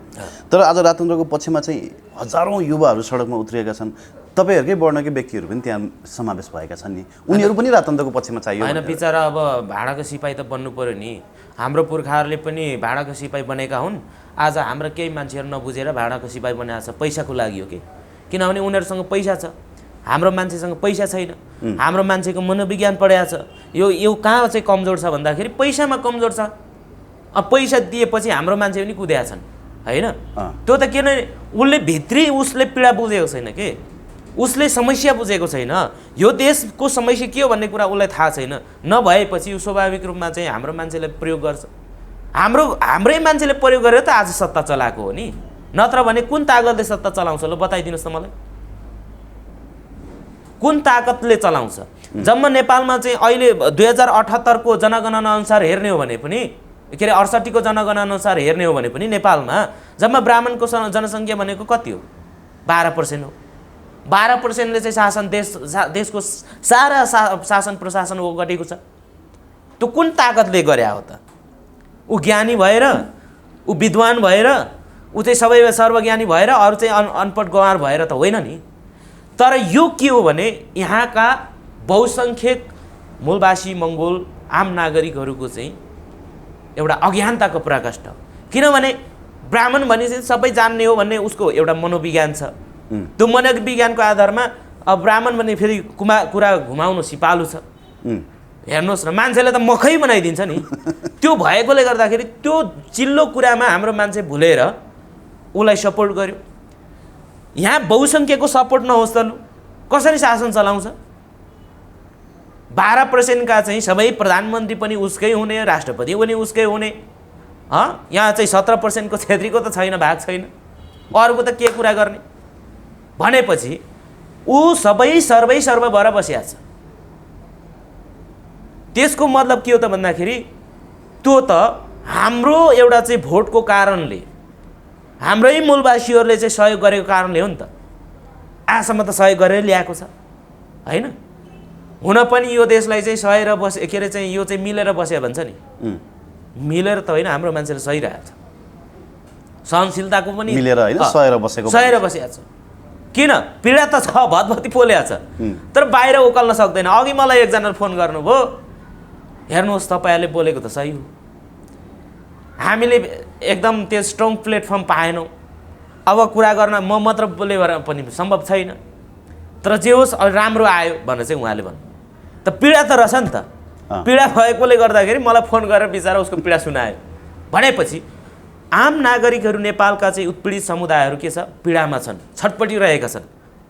तर आज राजतन्त्रको पक्षमा चाहिँ हजारौँ युवाहरू सडकमा उत्रिएका छन्, तपाईँहरूकै वर्णकै व्यक्तिहरू पनि त्यहाँ समावेश भएका छन् नि, उनीहरू पनि राजतन्त्रको पक्षमा चाहियो होइन। बिचरा अब भाडाको सिपाही त बन्नु पर्यो नि। हाम्रो पुर्खाहरूले पनि भाडाको सिपाही बनेका हुन्। आज हाम्रो केही मान्छेहरू नबुझेर भाडाको सिपाही बनाएको छ, पैसाको लागि हो कि, किनभने उनीहरूसँग पैसा छ, हाम्रो मान्छेसँग पैसा छैन। हाम्रो मान्छेको मनोविज्ञान पढाएको छ। यो कहाँ चाहिँ कमजोर छ भन्दाखेरि पैसामा कमजोर छ। अब पैसा दिएपछि हाम्रो मान्छे पनि कुदेका छन् होइन। त्यो त किन उसले भित्री उसले पीडा बुझेको छैन कि, उसले समस्या बुझेको छैन। यो देशको समस्या के हो भन्ने कुरा उसलाई थाहा छैन। नभएपछि यो स्वाभाविक रूपमा चाहिँ हाम्रो मान्छेले प्रयोग गर्छ। हाम्रै मान्छेले प्रयोग गरेर त आज सत्ता चलाएको हो नि, नत्र भने कुन तागतले सत्ता चलाउँछ ल बताइदिनुहोस् त मलाई, कुन ताकतले चलाउँछ? जम्मा नेपालमा चाहिँ अहिले 2078 को जनगणना अनुसार हेर्ने हो भने पनि, के अरे 68 को जनगणना अनुसार हेर्ने हो भने पनि नेपालमा जम्मा ब्राह्मणको जनसङ्ख्या भनेको कति हो? 12% हो। 12%ले चाहिँ शासन देशको सारा शासन प्रशासन ऊ गरेको छ। त्यो कुन ताकतले गरे हो त? ऊ ज्ञानी भएर, ऊ विद्वान भएर, ऊ चाहिँ सबै सर्वज्ञानी भएर, अरू चाहिँ अनपढ गँवार भएर त होइन नि। तर यो के हो भने यहाँका बहुसङ्ख्यक मूलवासी मङ्गोल आम नागरिकहरूको चाहिँ एउटा अज्ञानताको प्रकाष्ठ। किनभने ब्राह्मण भने चाहिँ सबै जान्ने हो भन्ने उसको एउटा मनोविज्ञान छ। त्यो मनोविज्ञानको आधारमा अब ब्राह्मण भने फेरि कुरा घुमाउनु सिपालु छ। हेर्नुहोस् न, मान्छेले त मखै बनाइदिन्छ नि। त्यो भएकोले गर्दाखेरि त्यो चिल्लो कुरामा हाम्रो मान्छे भुलेर उसलाई सपोर्ट गर्यो। यहाँ बहुसङ्ख्यको सपोर्ट नहोस् त लु कसरी शासन चलाउँछ? 12% का चाहिँ सबै प्रधानमन्त्री पनि उसकै हुने, राष्ट्रपति पनि उसकै हुने। यहाँ चाहिँ 17% को छेत्रीको त छैन, भाग छैन, अरूको त के कुरा गर्ने भनेपछि ऊ सबै सर्व भएर बसिया छ। त्यसको मतलब के हो त भन्दाखेरि त्यो त हाम्रो एउटा चाहिँ भोटको कारणले, हाम्रै मूलवासीहरूले चाहिँ सहयोग गरेको कारणले हो नि त। आजसम्म त सहयोग गरेर ल्याएको छ होइन। हुन पनि यो देशलाई चाहिँ सहेर बसे, के अरे चाहिँ यो चाहिँ मिलेर बस्यो भन्छ नि, मिलेर त होइन, हाम्रो मान्छेले सहिरहेको छ। सहनशीलताको पनि मिलेर होइन, सहेर बसेको छ। किन? पीडा त छ, भतभती पोलेको छ, तर बाहिर उकाल्न सक्दैन। अघि मलाई एकजनाले फोन गर्नुभयो, हेर्नुहोस् तपाईँहरूले बोलेको त सही हो, हामीले एकदम त्यो स्ट्रङ प्लेटफर्म पाएनौँ, अब कुरा गर्न म मात्र बोले पनि सम्भव छैन, तर जे होस् राम्रो आयो भनेर चाहिँ उहाँले भन्नु। त पीडा त रहेछ नि त। पीडा भएकोले गर्दाखेरि मलाई फोन गरेर बिचरा उसको पीडा सुनायो भनेपछि आम नागरिकहरू नेपालका चाहिँ उत्पीडित समुदायहरू के छ, पीडामा छन्, छटपटिरहेका छन्।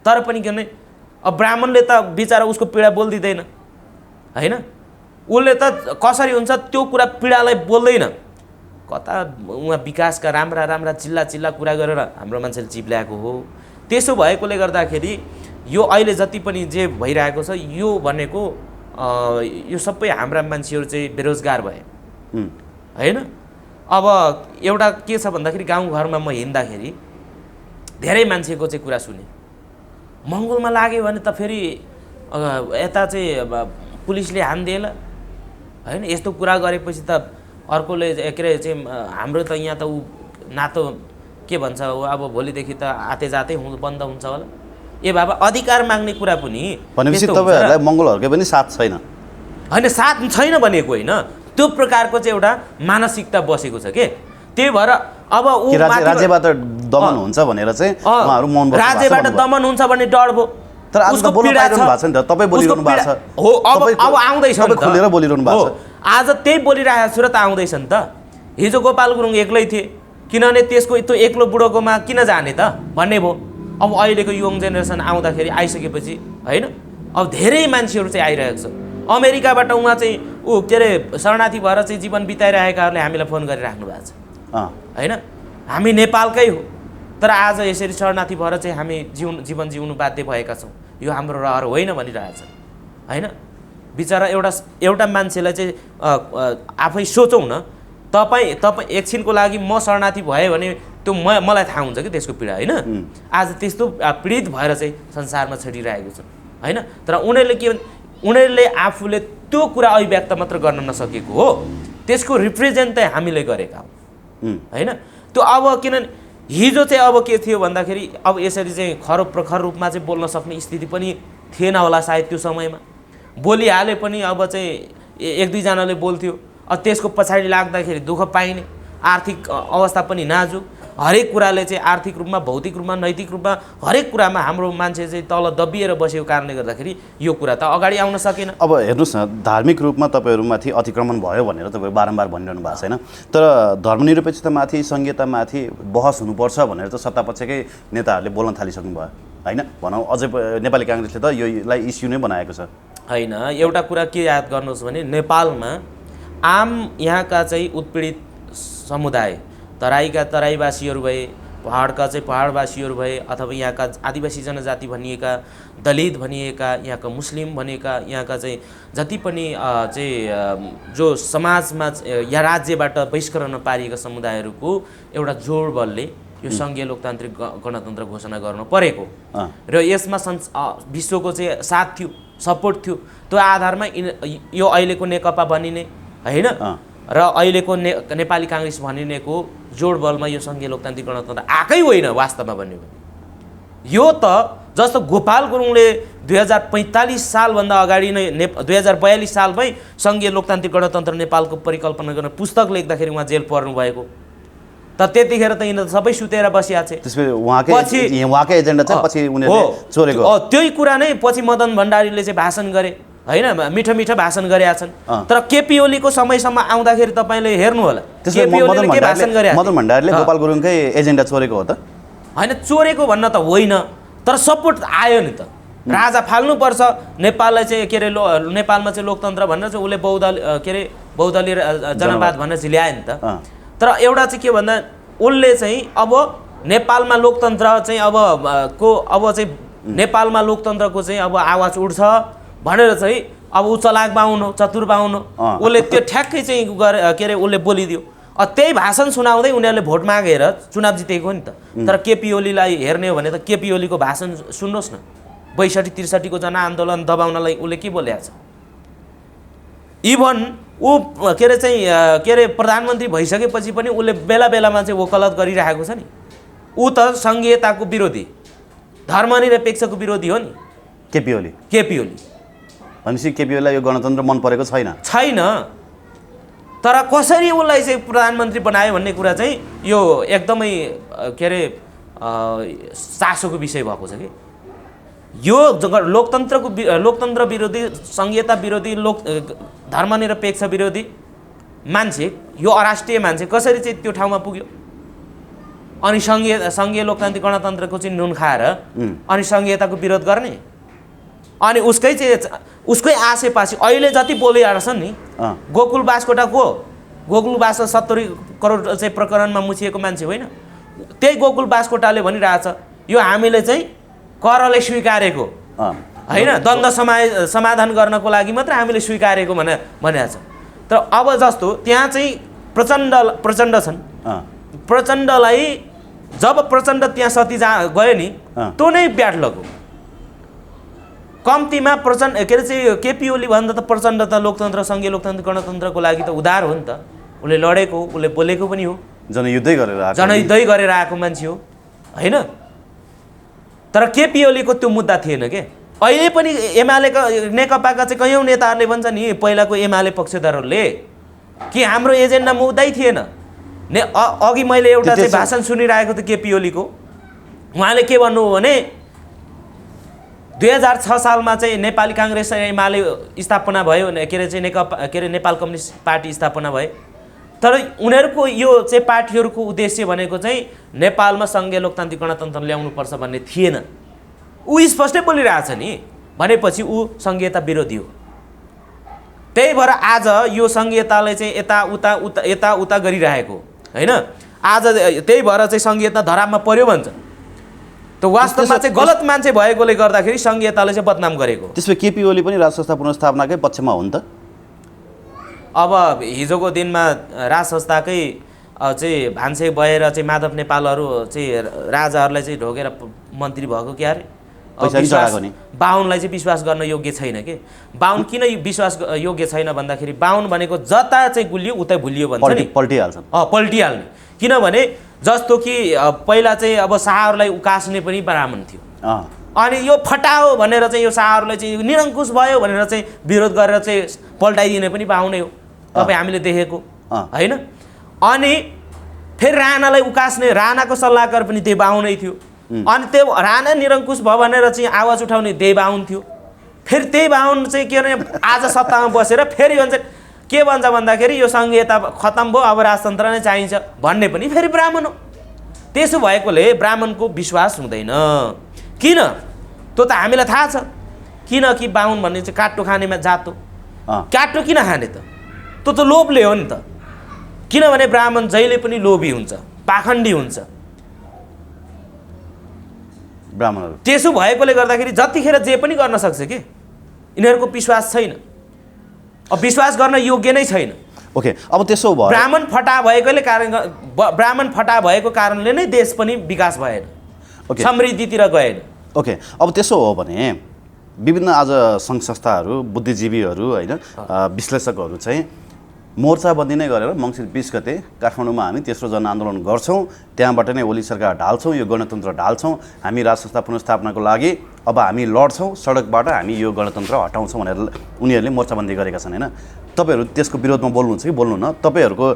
तर पनि के भने अब ब्राह्मणले त बिचरा उसको पीडा बोलिदिँदैन होइन। उसले त कसरी हुन्छ त्यो कुरा पीडालाई बोल्दैन। कता उहाँ विकासका राम्रा चिल्ला कुरा गरेर हाम्रो मान्छेले चिप्ल्याएको हो। त्यसो भएकोले गर्दाखेरि यो अहिले जति पनि जे भइरहेको छ यो भनेको यो सबै हाम्रा मान्छेहरू चाहिँ बेरोजगार भए होइन। अब एउटा के छ भन्दाखेरि गाउँघरमा म हिँड्दाखेरि धेरै मान्छेको चाहिँ कुरा सुने, मङ्गोलमा लाग्यो भने त फेरि यता चाहिँ पुलिसले हान्दिएला होइन, यस्तो कुरा गरेपछि त अर्कोले के अरे चाहिँ हाम्रो त यहाँ त ऊ नातो के भन्छ अब भोलिदेखि त आते जातै बन्द हुन्छ होला। ए बाबा, अधिकार माग्ने कुरा पनि भनेपछि तपाईँहरूलाई मङ्गोलहरूकै पनि साथ छैन? होइन, साथ छैन भनेको होइन, त्यो प्रकारको चाहिँ एउटा मानसिकता बसेको छ के। त्यही भएर अब ऊ राज्यबाट दमन हुन्छ भनेर चाहिँ उहाँहरू मौन बस्नु, राज्यबाट दमन हुन्छ भन्ने डर भयो। तर आज त बोल्न पाइरहनु भएको छ नि त, तपाईँ बोलिरहनु भएको छ हो। अब आउँदैछ नि त, खुलेर बोलिरहनु भएको छ। आज त्यही बोलिरहेको छु र त आउँदैछ नि त। हिजो गोपाल गुरुङ एक्लै थिए, किनभने त्यसको त्यो एक्लो बुढोकोमा किन जाने त भन्ने भयो। अब अहिलेको यङ जेनेरेसन आउँदाखेरि आइसकेपछि होइन, अब धेरै मान्छेहरू चाहिँ आइरहेको छ। अमेरिकाबाट उहाँ चाहिँ के अरे शरणार्थी भएर चाहिँ जीवन बिताइरहेकाहरूले हामीलाई फोन गरिराख्नु भएको छ होइन। हामी नेपालकै हो तर आज यसरी शरणार्थी भएर चाहिँ हामी जीवन जिउनु बाध्य भएका छौँ, यो हाम्रो रहर होइन भनिरहेछ होइन। बिचरा एउटा मान्छेलाई चाहिँ आफै सोचौँ न, तपाईँ एकछिनको लागि म शरणार्थी भएँ भने त्यो मलाई थाहा हुन्छ कि त्यसको पीडा होइन। आज त्यस्तो पीडित भएर चाहिँ संसारमा छरिरहेको छ होइन। तर उनीहरूले के उनीहरूले आफूले त्यो कुरा अभिव्यक्त मात्र गर्न नसकेको हो, त्यसको रिप्रेजेन्ट चाहिँ हामीले गरेका हौँ होइन। त्यो अब किनभने हिजो चाहिँ अब के थियो भन्दाखेरि अब यसरी चाहिँ खरो प्रखर रूपमा चाहिँ बोल्न सक्ने स्थिति पनि थिएन होला सायद त्यो समयमा। बोलिहाले पनि अब चाहिँ एक दुईजनाले बोल्थ्यो, त्यसको पछाडि लाग्दाखेरि दुःख पाइने, आर्थिक अवस्था पनि नाजुक, हरेक कुराले चाहिँ आर्थिक रूपमा, भौतिक रूपमा, नैतिक रूपमा हरेक कुरामा हाम्रो मान्छे चाहिँ तल दबिएर बसेको कारणले गर्दाखेरि यो कुरा त अगाडि आउन सकेन। अब हेर्नुहोस् न, धार्मिक रूपमा तपाईँहरूमाथि अतिक्रमण भयो भनेर तपाईँहरू बारम्बार भनिरहनु भएको छैन, तर धर्मनिरपेक्षतामाथि, संहितामाथि बहस हुनुपर्छ भनेर त सत्तापक्षकै नेताहरूले बोल्न थालिसक्नु भयो होइन। भनौँ अझै नेपाली काङ्ग्रेसले त योलाई इस्यु नै बनाएको छ होइन। एउटा कुरा के याद गर्नुहोस् भने नेपालमा आम यहाँका चाहिँ उत्पीडित समुदाय, तराईका तराईवासीहरू भए, पहाडका चाहिँ पहाडवासीहरू भए, अथवा यहाँका आदिवासी जनजाति भनिएका, दलित भनिएका, यहाँका मुस्लिम भनिएका, यहाँका चाहिँ जति पनि चाहिँ जो समाजमा या राज्यबाट बहिष्करण पारिएका समुदायहरूको एउटा जोड बलले यो सङ्घीय लोकतान्त्रिक गणतन्त्र घोषणा गर्नु परेको र यसमा विश्वको चाहिँ साथ थियो, सपोर्ट थियो। त्यो आधारमा यो अहिलेको नेकपा बनिने होइन र अहिलेको नेपाली काङ्ग्रेस भनिनेको जोडबलमा यो सङ्घीय लोकतान्त्रिक गणतन्त्र आएकै होइन वास्तवमा भन्यो भने। यो त जस्तो गोपाल गुरुङले 2045 सालभन्दा अगाडि नै 2042 सालमै सङ्घीय लोकतान्त्रिक गणतन्त्र नेपालको परिकल्पना गर्न पुस्तक लेख्दाखेरि उहाँ जेल पर्नु भएको, त त्यतिखेर त यिनीहरू सबै सुतेर बसिया छे। उहाँकै एजेन्डा चाहिँ पछि उनीहरूले चोरेको त्यही कुरा नै पछि मदन भण्डारीले चाहिँ भाषण गरे होइन, मिठो मिठो भाषण गरेका छन्। तर केपी ओलीको समयसम्म आउँदाखेरि तपाईँले हेर्नु होला केपी ओलीले के भाषण गरे। मदन भण्डारीले गोपाल गुरुङकै एजेन्डा चोरेको हो त होइन, चोरेको भन्न त होइन, तर सपोर्ट आयो नि त। राजा फाल्नुपर्छ नेपाललाई चाहिँ के अरे नेपालमा चाहिँ लोकतन्त्र भनेर चाहिँ उसले बहुदलीय जनवाद भनेर चाहिँ ल्यायो नि त। तर एउटा चाहिँ के भन्दा उसले चाहिँ अब नेपालमा लोकतन्त्र चाहिँ अब चाहिँ नेपालमा लोकतन्त्रको चाहिँ अब आवाज उठ्छ भनेर चाहिँ अब ऊ चलाक बाहुनो, चतुर बाहुनो, उसले त्यो ठ्याक्कै चाहिँ के अरे उसले बोलिदियो। त्यही भाषण सुनाउँदै उनीहरूले भोट मागेर चुनाव जितेको नि त। तर केपी ओलीलाई हेर्ने हो भने त केपी ओलीको भाषण सुन्नुहोस् न, 62-63 को जनआन्दोलन दबाउनलाई उसले के बोलेको छ। इभन ऊ के अरे चाहिँ के अरे प्रधानमन्त्री भइसकेपछि पनि उसले बेला बेलामा चाहिँ वकालत गरिरहेको छ नि। ऊ त सङ्घीयताको विरोधी, धर्मनिरपेक्षको विरोधी हो नि केपी ओली। भनेपछि केपी ओलीलाई यो गणतन्त्र मन परेको छैन। तर कसरी उसलाई चाहिँ प्रधानमन्त्री बनायो भन्ने कुरा चाहिँ यो एकदमै के अरे चासोको विषय भएको छ कि यो लोकतन्त्र विरोधी, संहिता विरोधी, धर्मनिरपेक्ष विरोधी मान्छे, यो अराष्ट्रिय मान्छे कसरी चाहिँ त्यो ठाउँमा पुग्यो। अनि सङ्घीय लोकतान्त्रिक गणतन्त्रको चाहिँ नुन खाएर अनि संहिताको विरोध गर्ने, अनि उसकै आसेपासे अहिले जति बोलिरहेको छन् नि। गोकुल बास्कोटा को गोकुल बास्को 70 करोड चाहिँ प्रकरणमा मुछिएको मान्छे होइन, त्यही गोकुल बास्कोटाले भनिरहेछ यो हामीले चाहिँ करले स्वीकारेको होइन, द्वन्द्व समाधान गर्नको लागि मात्र हामीले स्वीकारेको भनेको छ। तर अब जस्तो त्यहाँ चाहिँ प्रचण्ड छन्, प्रचण्डलाई जब प्रचण्ड त्यहाँ सती गयो नि त्यो नै ब्याट लगो। कम्तीमा प्रचण्ड के अरे चाहिँ केपी ओली भन्दा त प्रचण्ड त लोकतन्त्र, सङ्घीय लोकतन्त्र गणतन्त्रको लागि त उदार हो नि त। उसले लडेको, उसले बोलेको पनि हो, जनयुद्धै गरेर आएको मान्छे हो होइन। तर केपी ओलीको त्यो मुद्दा थिएन के। अहिले पनि एमालेका नेकपाका चाहिँ कयौँ नेताहरूले भन्छ नि, पहिलाको एमाले पक्षधरहरूले कि हाम्रो एजेन्डा मुद्दै थिएन। अघि मैले एउटा चाहिँ भाषण सुनिरहेको थिएँ केपी ओलीको, उहाँले के भन्नुभयो भने 2006 सालमा चाहिँ नेपाली काङ्ग्रेस र एमाले स्थापना भयो, के अरे चाहिँ नेपाल कम्युनिस्ट पार्टी स्थापना भयो। तर उनीहरूको यो चाहिँ पार्टीहरूको उद्देश्य भनेको चाहिँ नेपालमा सङ्घीय लोकतान्त्रिक गणतन्त्र ल्याउनुपर्छ भन्ने थिएन। ऊ स्पष्टै बोलिरहेछ नि, भनेपछि ऊ सङ्घीयता विरोधी हो। त्यही भएर आज यो सङ्घीयताले चाहिँ यताउता गरिरहेको होइन। आज त्यही भएर चाहिँ सङ्घीयता धरापमा पर्यो भन्छ। त्यो वास्तवमा चाहिँ गलत मान्छे भएकोले गर्दाखेरि सङ्घीयताले चाहिँ बदनाम गरेको। त्यसमा केपी ओली पनि राज संस्था पुनर्स्थापनाकै पक्षमा हो नि त। अब हिजोको दिनमा राज संस्थाकै चाहिँ भान्से भएर चाहिँ माधव नेपालहरू चाहिँ राजाहरूलाई चाहिँ ढोकेर मन्त्री भएको क्या अरे। बाहुनलाई चाहिँ विश्वास गर्न योग्य छैन कि। बाहुन किन विश्वास योग्य छैन भन्दाखेरि बाहुन भनेको जता चाहिँ गुलियो उतै भुलियो भन्छ नि, पल्टिहाल्छन्। पल्टिहाल्ने। किनभने जस्तो कि पहिला चाहिँ अब शाहहरूलाई उकास्ने पनि ब्राह्मण थियो, अनि यो फटाओ भनेर चाहिँ यो शाहहरूलाई चाहिँ निरङ्कुश भयो भनेर चाहिँ विरोध गरेर चाहिँ पल्टाइदिने पनि बाहुनै हो। तपाईँ हामीले देखेको होइन। अनि फेरि राणालाई उकास्ने राणाको सल्लाहकार पनि त्यही बाहुनै थियो। अनि त्यो राणा निरङ्कुश भयो भनेर चाहिँ आवाज उठाउने त्यही बाहुन थियो। फेरि त्यही बाहुन चाहिँ के अरे आज सत्तामा बसेर फेरि भन्छ के भन्छ भन्दाखेरि यो सङ्घीयता खतम भयो, अब राजतन्त्र नै चाहिन्छ भन्ने पनि फेरि ब्राह्मण हो। त्यसो भएकोले ब्राह्मणको विश्वास हुँदैन। किन? त्यो त हामीलाई थाहा छ। किनकि बाहुन भन्ने चाहिँ काट्टो खानेमा जात हो। काट्टो किन खाने त? त्यो त लोभले हो नि त। किनभने ब्राह्मण जहिले पनि लोभी हुन्छ, पाखण्डी हुन्छ ब्राह्मणहरू। त्यसो भएकोले गर्दाखेरि जतिखेर जे पनि गर्न सक्छ कि यिनीहरूको विश्वास छैन, अब विश्वास गर्न योग्य नै छैन। ओके, अब त्यसो भयो ब्राह्मण फटा भएको कारणले नै देश पनि विकास भएन, समृद्धितिर गएन। ओके, अब त्यसो हो भने विभिन्न आज सङ्घ संस्थाहरू, बुद्धिजीवीहरू होइन, विश्लेषकहरू चाहिँ मोर्चाबन्दी नै गरेर मङ्सिर 20 गते काठमाडौँमा हामी तेस्रो जनआन्दोलन गर्छौँ, त्यहाँबाट नै ओली सरकार ढाल्छौँ, यो गणतन्त्र ढाल्छौँ, हामी राज संस्था पुनर्स्थापनाको लागि अब हामी लड्छौँ, सडकबाट हामी यो गणतन्त्र हटाउँछौँ भनेर उनीहरूले मोर्चाबन्दी गरेका छन् होइन। तपाईँहरू त्यसको विरोधमा बोल्नुहुन्छ कि बोल्नु न? तपाईँहरूको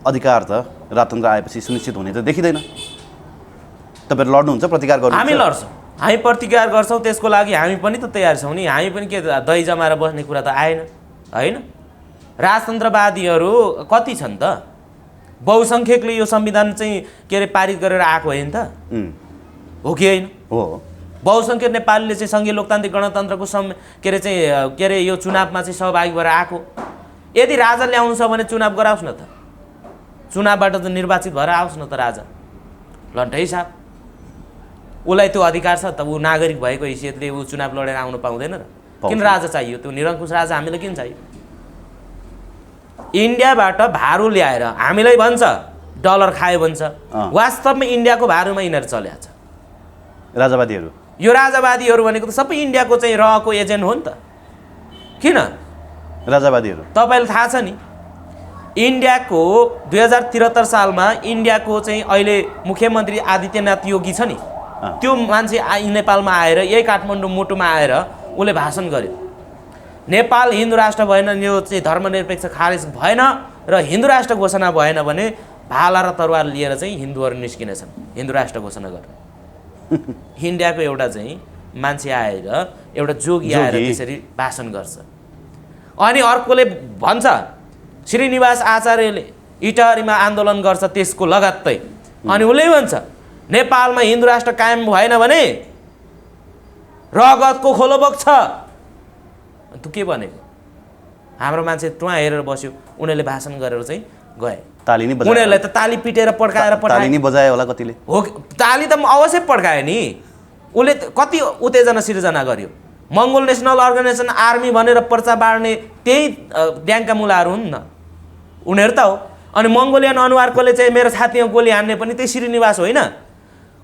अधिकार त राजतन्त्र आएपछि सुनिश्चित हुने त देखिँदैन। तपाईँहरू लड्नुहुन्छ, प्रतिकार गर्नुहुन्छ? हामी लड्छौँ, हामी प्रतिकार गर्छौँ, त्यसको लागि हामी पनि त तयार छौँ नि। हामी पनि के दही जमाएर बस्ने कुरा त आएन होइन। राजतन्त्रवादीहरू कति छन् त? बहुसङ्ख्यकले यो संविधान चाहिँ के अरे पारित गरेर आएको होइन त? हो कि होइन? हो। बहुसङ्ख्यक नेपालीले चाहिँ सङ्घीय लोकतान्त्रिक गणतन्त्रको के अरे यो चुनावमा चाहिँ सहभागी भएर आएको। यदि राजा ल्याउनु छ भने चुनाव गराओस् न त, चुनावबाट त निर्वाचित भएर आओस् न त राजा, लन्ठै साहब। उसलाई त्यो अधिकार छ त, ऊ नागरिक भएको हैसियतले ऊ चुनाव लडेर आउनु पाउँदैन र? किन राजा चाहियो? त्यो निरङ्कुश राजा हामीलाई किन चाहियो? इन्डियाबाट भारू ल्याएर हामीलाई भन्छ डलर खायो भन्छ, वास्तवमा इन्डियाको भारूमा यिनीहरू चल्या छ राजावादीहरू। यो राजावादीहरू भनेको त सबै इन्डियाको चाहिँ रहको एजेन्ट हो नि त। किन राजावादीहरू? तपाईँलाई थाहा छ नि, इन्डियाको 2073 सालमा इन्डियाको चाहिँ अहिले मुख्यमन्त्री आदित्यनाथ योगी छ नि, त्यो मान्छे नेपालमा आएर यही काठमाडौँ मुटुमा आएर उसले भाषण गर्यो, नेपाल हिन्दू राष्ट्र भएन, यो चाहिँ धर्मनिरपेक्ष खारेज भएन र हिन्दू राष्ट्र घोषणा भएन भने भाला र तरवार लिएर चाहिँ हिन्दूहरू निस्किनेछन् हिन्दू राष्ट्र घोषणा गर्न। इन्डियाको एउटा चाहिँ मान्छे आएर, एउटा जोगी आएर त्यसरी भाषण गर्छ। अनि अर्कोले भन्छ श्रीनिवास आचार्यले इटहरीमा आन्दोलन गर्छ त्यसको लगत्तै, अनि उसले भन्छ नेपालमा हिन्दू राष्ट्र कायम भएन भने रगतको खोलो बग्छ। तँ के भनेको? हाम्रो मान्छे त्यहाँ हेरेर बस्यो, उनीहरूले भाषण गरेर चाहिँ गए। ताली नि बजाए, उनीहरूलाई त ताली पिटेर पड्काएर पठाए। ताली नि बजाए होला कतिले? हो, ताली त अवश्य पड्कायो नि। उसले कति उत्तेजना सिर्जना गर्यो। मङ्गोल नेसनल अर्गनाइजेसन आर्मी भनेर पर्चा बाँड्ने त्यही ड्याङका मुलाहरू हुन् न, उनीहरू त हो। अनि मङ्गोलियन अनुहारकोले चाहिँ मेरो छातीमा गोली हान्ने पनि त्यही श्रीनिवास होइन।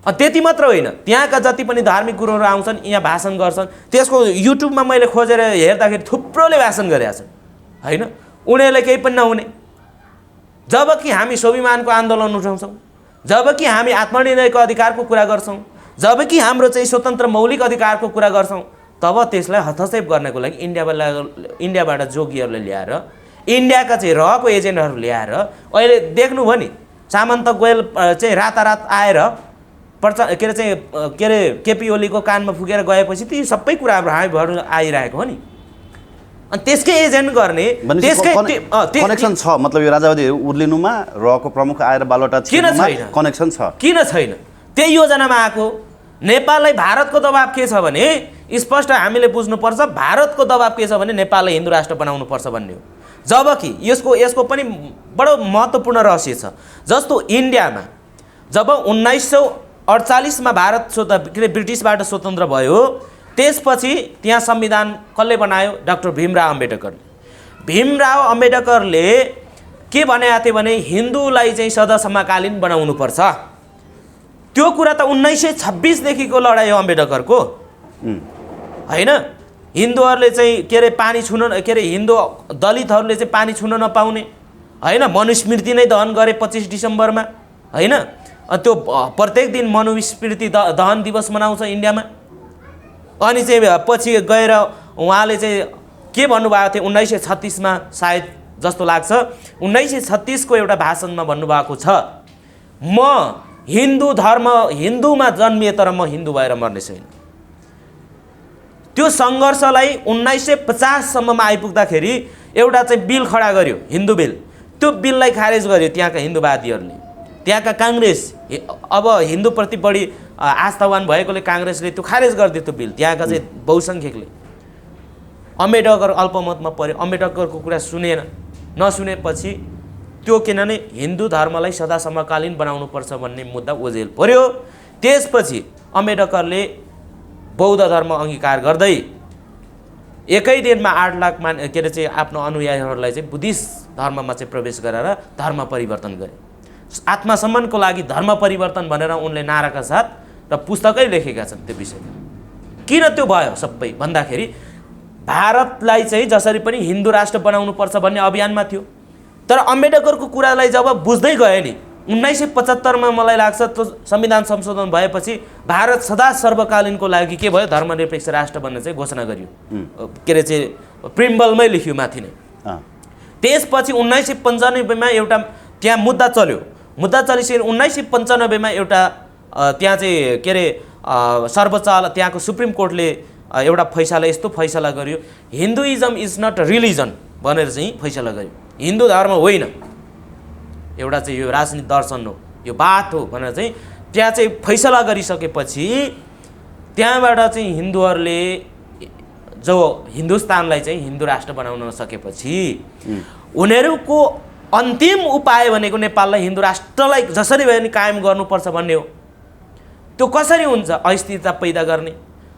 त्यति मात्र होइन, त्यहाँका जति पनि धार्मिक गुरुहरू आउँछन् यहाँ भाषण गर्छन्, त्यसको युट्युबमा मैले खोजेर हेर्दाखेरि थुप्रोले भाषण गरेका छन् होइन। उनीहरूले केही पनि नहुने। जबकि हामी स्वाभिमानको आन्दोलन उठाउँछौँ, जबकि हामी आत्मनिर्णयको अधिकारको कुरा गर्छौँ, जबकि हाम्रो चाहिँ स्वतन्त्र मौलिक अधिकारको कुरा गर्छौँ, तब त्यसलाई हस्तक्षेप गर्नको लागि इन्डियाबाट जोगीहरूले ल्याएर, इन्डियाका चाहिँ रहको एजेन्टहरू ल्याएर अहिले देख्नुभयो नि, सामन्त गोयल चाहिँ रातारात आएर केपी ओलीको कानमा फुकेर गएपछि ती सबै कुराहरू हामीहरू आइरहेको हो नि। अनि त्यसकै एजेन्ट गर्ने कनेक्सन छ, मतलब यो राजावादीहरू उर्लिनुमा रहको प्रमुख आएर बालोटा कनेक्सन छ। किन छैन? त्यही योजनामा आएको। नेपाललाई भारतको दबाब के छ भने स्पष्ट हामीले बुझ्नुपर्छ भारतको दबाब के छ भने नेपाललाई हिन्दू राष्ट्र बनाउनुपर्छ भन्ने हो। जबकि यसको पनि बडो महत्त्वपूर्ण रहस्य छ। जस्तो इन्डियामा जब 1948 मा भारत ब्रिटिसबाट स्वतन्त्र भयो, त्यसपछि त्यहाँ संविधान कसले बनायो? डाक्टर भीमराव अम्बेडकरले। भीमराव अम्बेडकरले के भनेका थिए भने हिन्दूलाई चाहिँ सदा समकालीन बनाउनुपर्छ। त्यो कुरा त 1926 देखिको लडाइँ हो अम्बेडकरको, होइन? हिन्दूहरूले चाहिँ के अरे पानी छुन, के अरे हिन्दू दलितहरूले चाहिँ पानी छुन नपाउने, होइन? मनुस्मृति नै दहन गरे 25 डिसेम्बरमा, होइन? त्यो प्रत्येक दिन मनुस्मृति दहन दिवस मनाउँछ इन्डियामा। अनि चाहिँ पछि गएर उहाँले चाहिँ के भन्नुभएको थियो 1936 मा सायद जस्तो लाग्छ, 1936 को एउटा भाषणमा भन्नुभएको छ, म हिन्दू धर्म हिन्दूमा जन्मिए तर म हिन्दू भएर मर्ने छैन। त्यो सङ्घर्षलाई 1950 सम्ममा आइपुग्दाखेरि एउटा चाहिँ बिल खडा गर्यो, हिन्दू बिल। त्यो बिललाई खारेज गर्यो त्यहाँका हिन्दूवादीहरूले, त्यहाँका काङ्ग्रेस, अब हिन्दूप्रति बढी आस्थावान भएकोले काङ्ग्रेसले त्यो खारेज गरिदियो त्यो बिल, त्यहाँका चाहिँ बहुसङ्ख्यकले। अम्बेडकर अल्पमतमा पर्यो, अम्बेडकरको कुरा सुनेन। नसुनेपछि त्यो किनभने हिन्दू धर्मलाई सदा समकालीन बनाउनुपर्छ भन्ने मुद्दा ओझेल पर्यो। त्यसपछि अम्बेडकरले बौद्ध धर्म अङ्गीकार गर्दै एकै दिनमा 8 लाख के अरे चाहिँ आफ्नो अनुयायीहरूलाई चाहिँ बुद्धिस्ट धर्ममा चाहिँ प्रवेश गरेर धर्म परिवर्तन गरे। आत्मसम्मानको लागि धर्म परिवर्तन भनेर उनले नाराका साथ र पुस्तकै लेखेका छन् त्यो विषयमा। किन त्यो भयो सबै भन्दाखेरि भारतलाई चाहिँ जसरी पनि हिन्दू राष्ट्र बनाउनुपर्छ भन्ने अभियानमा थियो। तर अम्बेडकरको कुरालाई जब बुझ्दै गए नि 1975 मा मलाई लाग्छ त्यो संविधान संशोधन भएपछि भारत सदा सर्वकालीनको लागि के भयो? धर्मनिरपेक्ष राष्ट्र बन्ने चाहिँ घोषणा गरियो, के अरे चाहिँ प्रिम्बलमै लेखियो माथि नै। त्यसपछि 1995 मा एउटा त्यहाँ मुद्दा चल्यो। मुद्दा चलिसकेर 1995 मा एउटा त्यहाँ चाहिँ के अरे सर्वोच्च त्यहाँको सुप्रिम कोर्टले एउटा फैसला यस्तो फैसला गर्यो, हिन्दुइजम इज नट रिलिजन भनेर चाहिँ फैसला गर्यो। हिन्दू धर्म होइन, एउटा चाहिँ यो राजनीतिक दर्शन हो, यो बात हो भनेर चाहिँ त्यहाँ चाहिँ फैसला गरिसकेपछि त्यहाँबाट चाहिँ हिन्दूहरूले जो हिन्दुस्तानलाई चाहिँ हिन्दू राष्ट्र बनाउन नसकेपछि उनीहरूको अन्तिम उपाय भनेको नेपाललाई हिन्दू राष्ट्रलाई जसरी भए पनि कायम गर्नुपर्छ भन्ने हो। त्यो कसरी हुन्छ? अस्थिरता पैदा गर्ने,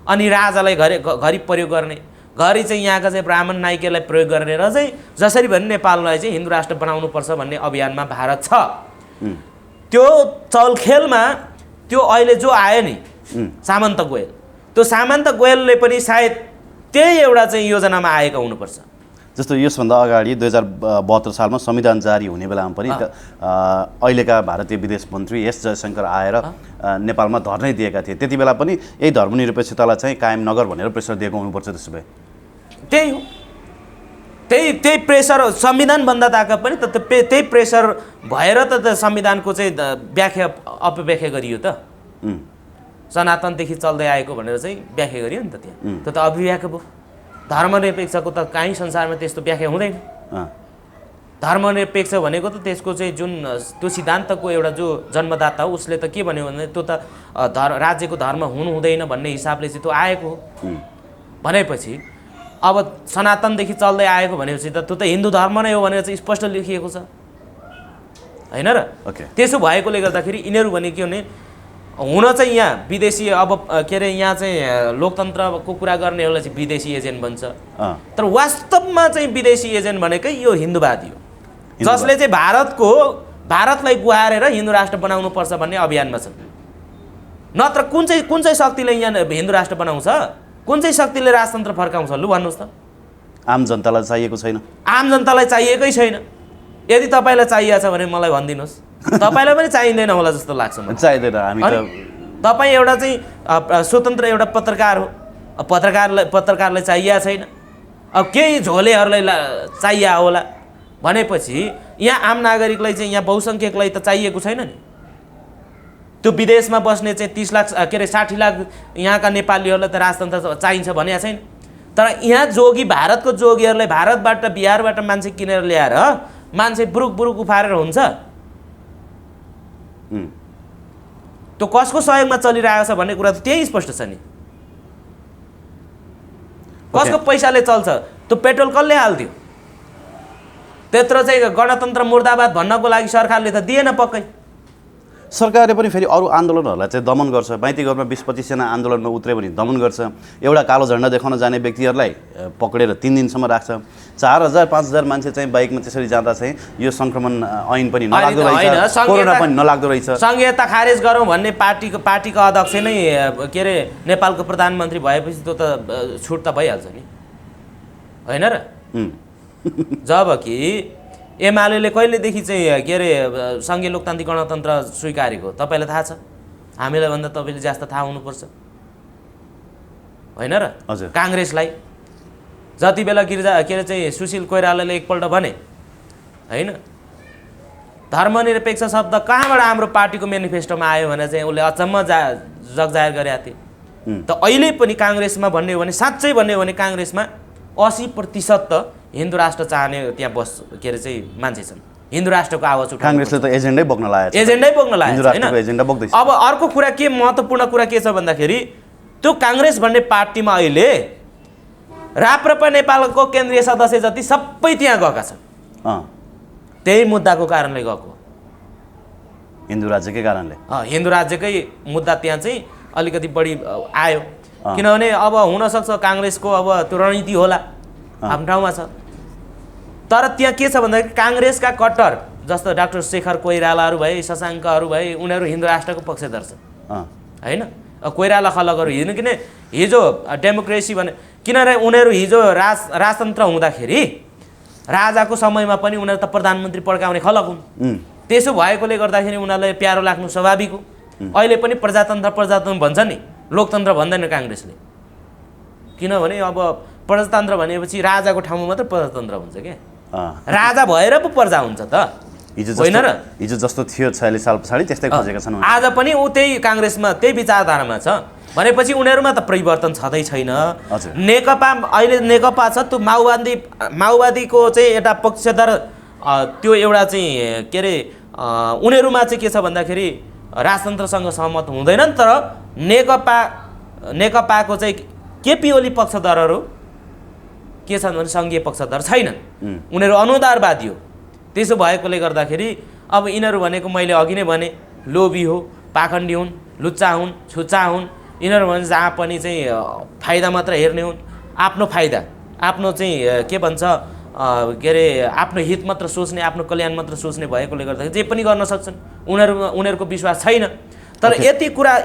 अनि राजालाई घरि प्रयोग गर्ने, घरि चाहिँ यहाँका चाहिँ ब्राह्मण नायिकेलाई प्रयोग गरेर चाहिँ जसरी भने नेपाललाई चाहिँ हिन्दू राष्ट्र बनाउनुपर्छ भन्ने अभियानमा भारत छ। त्यो चलखेलमा त्यो अहिले जो आयो नि सामन्त गोयल, त्यो सामन्त गोयलले पनि सायद त्यही एउटा चाहिँ योजनामा आएका हुनुपर्छ। जस्तो यसभन्दा अगाडि 2072 सालमा संविधान जारी हुने बेलामा पनि अहिलेका भारतीय विदेश मन्त्री एस जयशङ्कर आएर नेपालमा धर्नै दिएका थिए। त्यति बेला पनि यही धर्मनिरपेक्षतालाई चाहिँ कायम नगर भनेर प्रेसर दिएको हुनुपर्छ। त्यसो भए त्यही हो, त्यही प्रेसर संविधान बन्दा ताका पनि त त्यही प्रेसर भएर त संविधानको चाहिँ व्याख्या अपव्याख्या गरियो त। सनातनदेखि चल्दै आएको भनेर चाहिँ व्याख्या गरियो नि त त्यहाँ, त्यो त अभिव्याख्या भयो। धर्मनिरपेक्षको त काहीँ संसारमा त्यस्तो व्याख्या हुँदैन। धर्मनिरपेक्ष भनेको त त्यसको चाहिँ जुन त्यो सिद्धान्तको एउटा जो जन्मदाता हो उसले त के भन्यो भने त्यो त राज्यको धर्म हुनु हुँदैन भन्ने हिसाबले चाहिँ त्यो आएको हो। भनेपछि अब सनातनदेखि चल्दै आएको भनेपछि त त्यो त हिन्दू धर्म नै हो भनेर चाहिँ स्पष्ट लेखिएको छ, होइन र? त्यसो भएकोले गर्दाखेरि यिनीहरू भने के भने हुन चाहिँ यहाँ विदेशी अब के अरे यहाँ चाहिँ लोकतन्त्रको कुरा गर्नेहरूलाई चाहिँ विदेशी एजेन्ट भन्छ, तर वास्तवमा चाहिँ विदेशी एजेन्ट भनेकै यो हिन्दूवादी हो, जसले चाहिँ भारतलाई गुहारेर हिन्दू राष्ट्र बनाउनु पर्छ भन्ने अभियानमा छ। नत्र कुन चाहिँ शक्तिले यहाँ हिन्दू राष्ट्र बनाउँछ? कुन चाहिँ शक्तिले राजतन्त्र फर्काउँछ? लु भन्नुहोस् त। आम जनतालाई चाहिएको छैन। आम जनतालाई चाहिएकै छैन। यदि तपाईँलाई चाहिएको छ भने मलाई भनिदिनुहोस्। तपाईँलाई पनि चाहिँदैन होला जस्तो लाग्छ मलाई। चाहिँदैन। हामी त तपाईँ एउटा चाहिँ स्वतन्त्र एउटा पत्रकार हो, पत्रकारलाई चाहिएको छैन, अब केही झोलेहरूलाई चाहिएको होला भनेपछि यहाँ आम नागरिकलाई चाहिँ यहाँ बहुसङ्ख्यकलाई त चाहिएको छैन नि। त्यो विदेशमा बस्ने चाहिँ 30 लाख के अरे 60 लाख यहाँका नेपालीहरूलाई त राजतन्त्र चाहिन्छ भनेको छैन। तर यहाँ जोगी भारतको जोगीहरूलाई भारतबाट बिहारबाट मान्छे किनेर ल्याएर मान्छे बुरुक उफारेर हुन्छ। त्यो कसको सहयोगमा चलिरहेको छ भन्ने कुरा त त्यही स्पष्ट छ नि। कसको पैसाले चल्छ? त्यो पेट्रोल कसले हाल्थ्यो? त्यत्रो चाहिँ गणतन्त्र मुर्दाबाद भन्नको लागि सरकारले त दिएन पक्कै। सरकारले पनि फेरि अरू आन्दोलनहरूलाई चाहिँ दमन गर्छ। माइती घरमा 20-25 जना आन्दोलनमा उत्रे भने दमन गर्छ। एउटा कालो झन्डा देखाउन जाने व्यक्तिहरूलाई पक्रेर 3 दिनसम्म राख्छ। 4000-5000 मान्छे चाहिँ बाइकमा त्यसरी जाँदा चाहिँ यो सङ्क्रमण ऐन पनि नलाग्दो रहेछ, कोरोना पनि नलाग्दो रहेछ। संघीयता खारेज गरौँ भन्ने पार्टीको अध्यक्ष नै के अरे नेपालको प्रधानमन्त्री भएपछि त्यो त छुट त भइहाल्छ नि, होइन र? जबकि एमाले कहिलेदेखि चाहिँ के अरे सङ्घीय लोकतान्त्रिक गणतन्त्र स्वीकारेको तपाईँलाई थाहा छ? हामीलाई भन्दा तपाईँले ज्यास्त थाहा हुनुपर्छ, होइन र? हजुर। काङ्ग्रेसलाई जति बेला के अरे चाहिँ सुशील कोइरालाले एकपल्ट भने होइन धर्मनिरपेक्ष शब्द कहाँबाट हाम्रो पार्टीको मेनिफेस्टोमा आयो भने चाहिँ उसले अचम्म जगजाहेर गरेका थिए। त अहिले पनि काङ्ग्रेसमा भन्ने हो भने, साँच्चै भन्ने हो भने काङ्ग्रेसमा 80% त हिन्दू राष्ट्र चाहने त्यहाँ के अरे चाहिँ मान्छे छन्। हिन्दू राष्ट्रको आवाज उठाउनु। काङ्ग्रेसले त एजेन्डै बोक्न लागेको छ। एजेन्डै बोक्न लागेको हिन्दू छ, राष्ट्रको होइन? एजेन्डा बोक्दैछ। अब अर्को कुरा के महत्त्वपूर्ण कुरा के छ भन्दाखेरि त्यो काङ्ग्रेस भन्ने पार्टीमा अहिले राप्रपा नेपालको केन्द्रीय सदस्य जति सबै त्यहाँ गएका छन्। त्यही मुद्दाको कारणले गएको, हिन्दू राज्यकै कारणले। हिन्दू राज्यकै मुद्दा त्यहाँ चाहिँ अलिकति बढी आयो। किनभने अब हुनसक्छ काङ्ग्रेसको अब त्यो रणनीति होला, आफ्नो ठाउँमा छ। तर त्यहाँ के छ भन्दाखेरि काङ्ग्रेसका कट्टर जस्तो डाक्टर शेखर कोइरालाहरू भए, शशाङ्कहरू भए, उनीहरू हिन्दू राष्ट्रको पक्षधर छन्, होइन? कोइराला खलकहरू किन हिजो डेमोक्रेसी भने किनभने उनीहरू हिजो राजतन्त्र हुँदाखेरि राजाको समयमा पनि उनीहरू त प्रधानमन्त्री पड्काउने खलक हुन्। त्यसो भएकोले गर्दाखेरि उनीहरूलाई प्यारो लाग्नु स्वाभाविक हो। अहिले पनि प्रजातन्त्र भन्छ नि, लोकतन्त्र भन्दैन काङ्ग्रेसले। किनभने अब प्रजातन्त्र भनेपछि राजाको ठाउँमा मात्र प्रजातन्त्र हुन्छ क्या, राजा भएर पो प्रजा हुन्छ त, होइन र? हिजो जस्तो थियो 46 साल पछाडि त्यस्तै खोजेका छन्। आज पनि ऊ त्यही काङ्ग्रेसमा त्यही विचारधारामा छ भनेपछि उनीहरूमा त परिवर्तन छँदै छैन। नेकपा अहिले नेकपा छ, त्यो माओवादीको चाहिँ एउटा पक्षधर त्यो एउटा चाहिँ के अरे उनीहरूमा चाहिँ के छ भन्दाखेरि राजतन्त्रसँग सहमत हुँदैनन्। तर नेकपाको चाहिँ केपी ओली पक्षधरहरू के छन् भने सङ्घीय पक्षधर छैनन्, उनीहरू अनुदारवादी हो। त्यसो भएकोले गर्दाखेरि अब यिनीहरू भनेको मैले अघि नै भने लोभी हो, पाखण्डी हुन्, लुच्चा हुन्, छुच्चा हुन्। यिनीहरू भने जहाँ पनि चाहिँ फाइदा मात्र हेर्ने हुन्, आफ्नो फाइदा, आफ्नो चाहिँ के भन्छ के अरे आफ्नो हित मात्र सोच्ने, आफ्नो कल्याण मात्र सोच्ने भएकोले गर्दाखेरि जे पनि गर्न सक्छन्। उनीहरूको विश्वास छैन। तर यति कुरा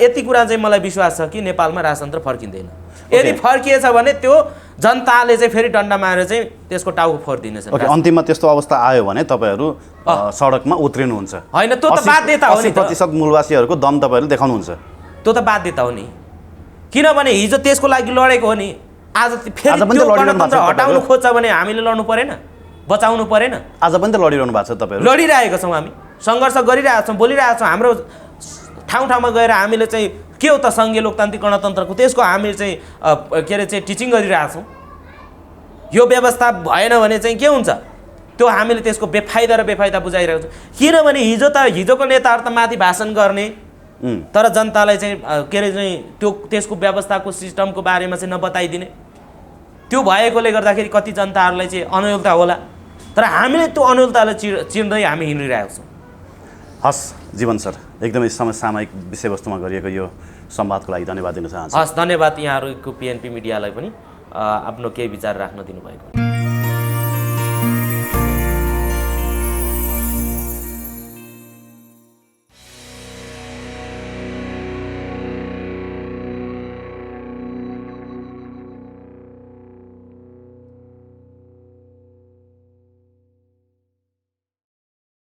चाहिँ मलाई विश्वास छ कि नेपालमा राजतन्त्र फर्किँदैन। यदि फर्किएछ भने त्यो जनताले चाहिँ फेरि डन्डा मारेर चाहिँ त्यसको टाउको फोडिदिनेछ। अन्तिममा त्यस्तो अवस्था आयो भने तपाईँहरू सडकमा उत्रिनुहुन्छ? होइन, त्यो त बाध्यता हो नि। 80% मूलवासीहरूको दम तपाईँहरूले देखाउनुहुन्छ? त्यो त बाध्यता हो नि, किनभने हिजो त्यसको लागि लडेको हो नि। आज फेरि त्यो गणतन्त्र हटाउनु खोज्छ भने हामीले लड्नु परेन, बचाउनु परेन? आज पनि त लडिरहनु भएको छ तपाईँहरू? लडिरहेका छौँ, हामी सङ्घर्ष गरिरहेका छौँ, बोलिरहेका छौँ। हाम्रो ठाउँमा गएर हामीले चाहिँ के हो त सङ्घीय लोकतान्त्रिक गणतन्त्रको त्यसको हामीले चाहिँ के अरे चाहिँ टिचिङ गरिरहेका छौँ। यो व्यवस्था भएन भने चाहिँ के हुन्छ त्यो हामीले त्यसको बेफाइदा बुझाइरहेको छौँ। किनभने हिजोको नेताहरू त माथि भाषण गर्ने तर जनतालाई चाहिँ के अरे चाहिँ त्यसको व्यवस्थाको सिस्टमको बारेमा चाहिँ नबताइदिने। त्यो भएकोले गर्दाखेरि कति जनताहरूलाई चाहिँ अनुयोगता होला, तर हामीले त्यो अनुयोगतालाई चिर्दै हामी हिँडिरहेको छौँ। हस् जीवन सर, एकदमै समसामयिक विषयवस्तुमा गरिएको यो संवादको लागि धन्यवाद दिन चाहन्छु। हस्, धन्यवाद यहाँहरूको पिएनपी मिडियालाई पनि आफ्नो केही विचार राख्न दिनुभएको।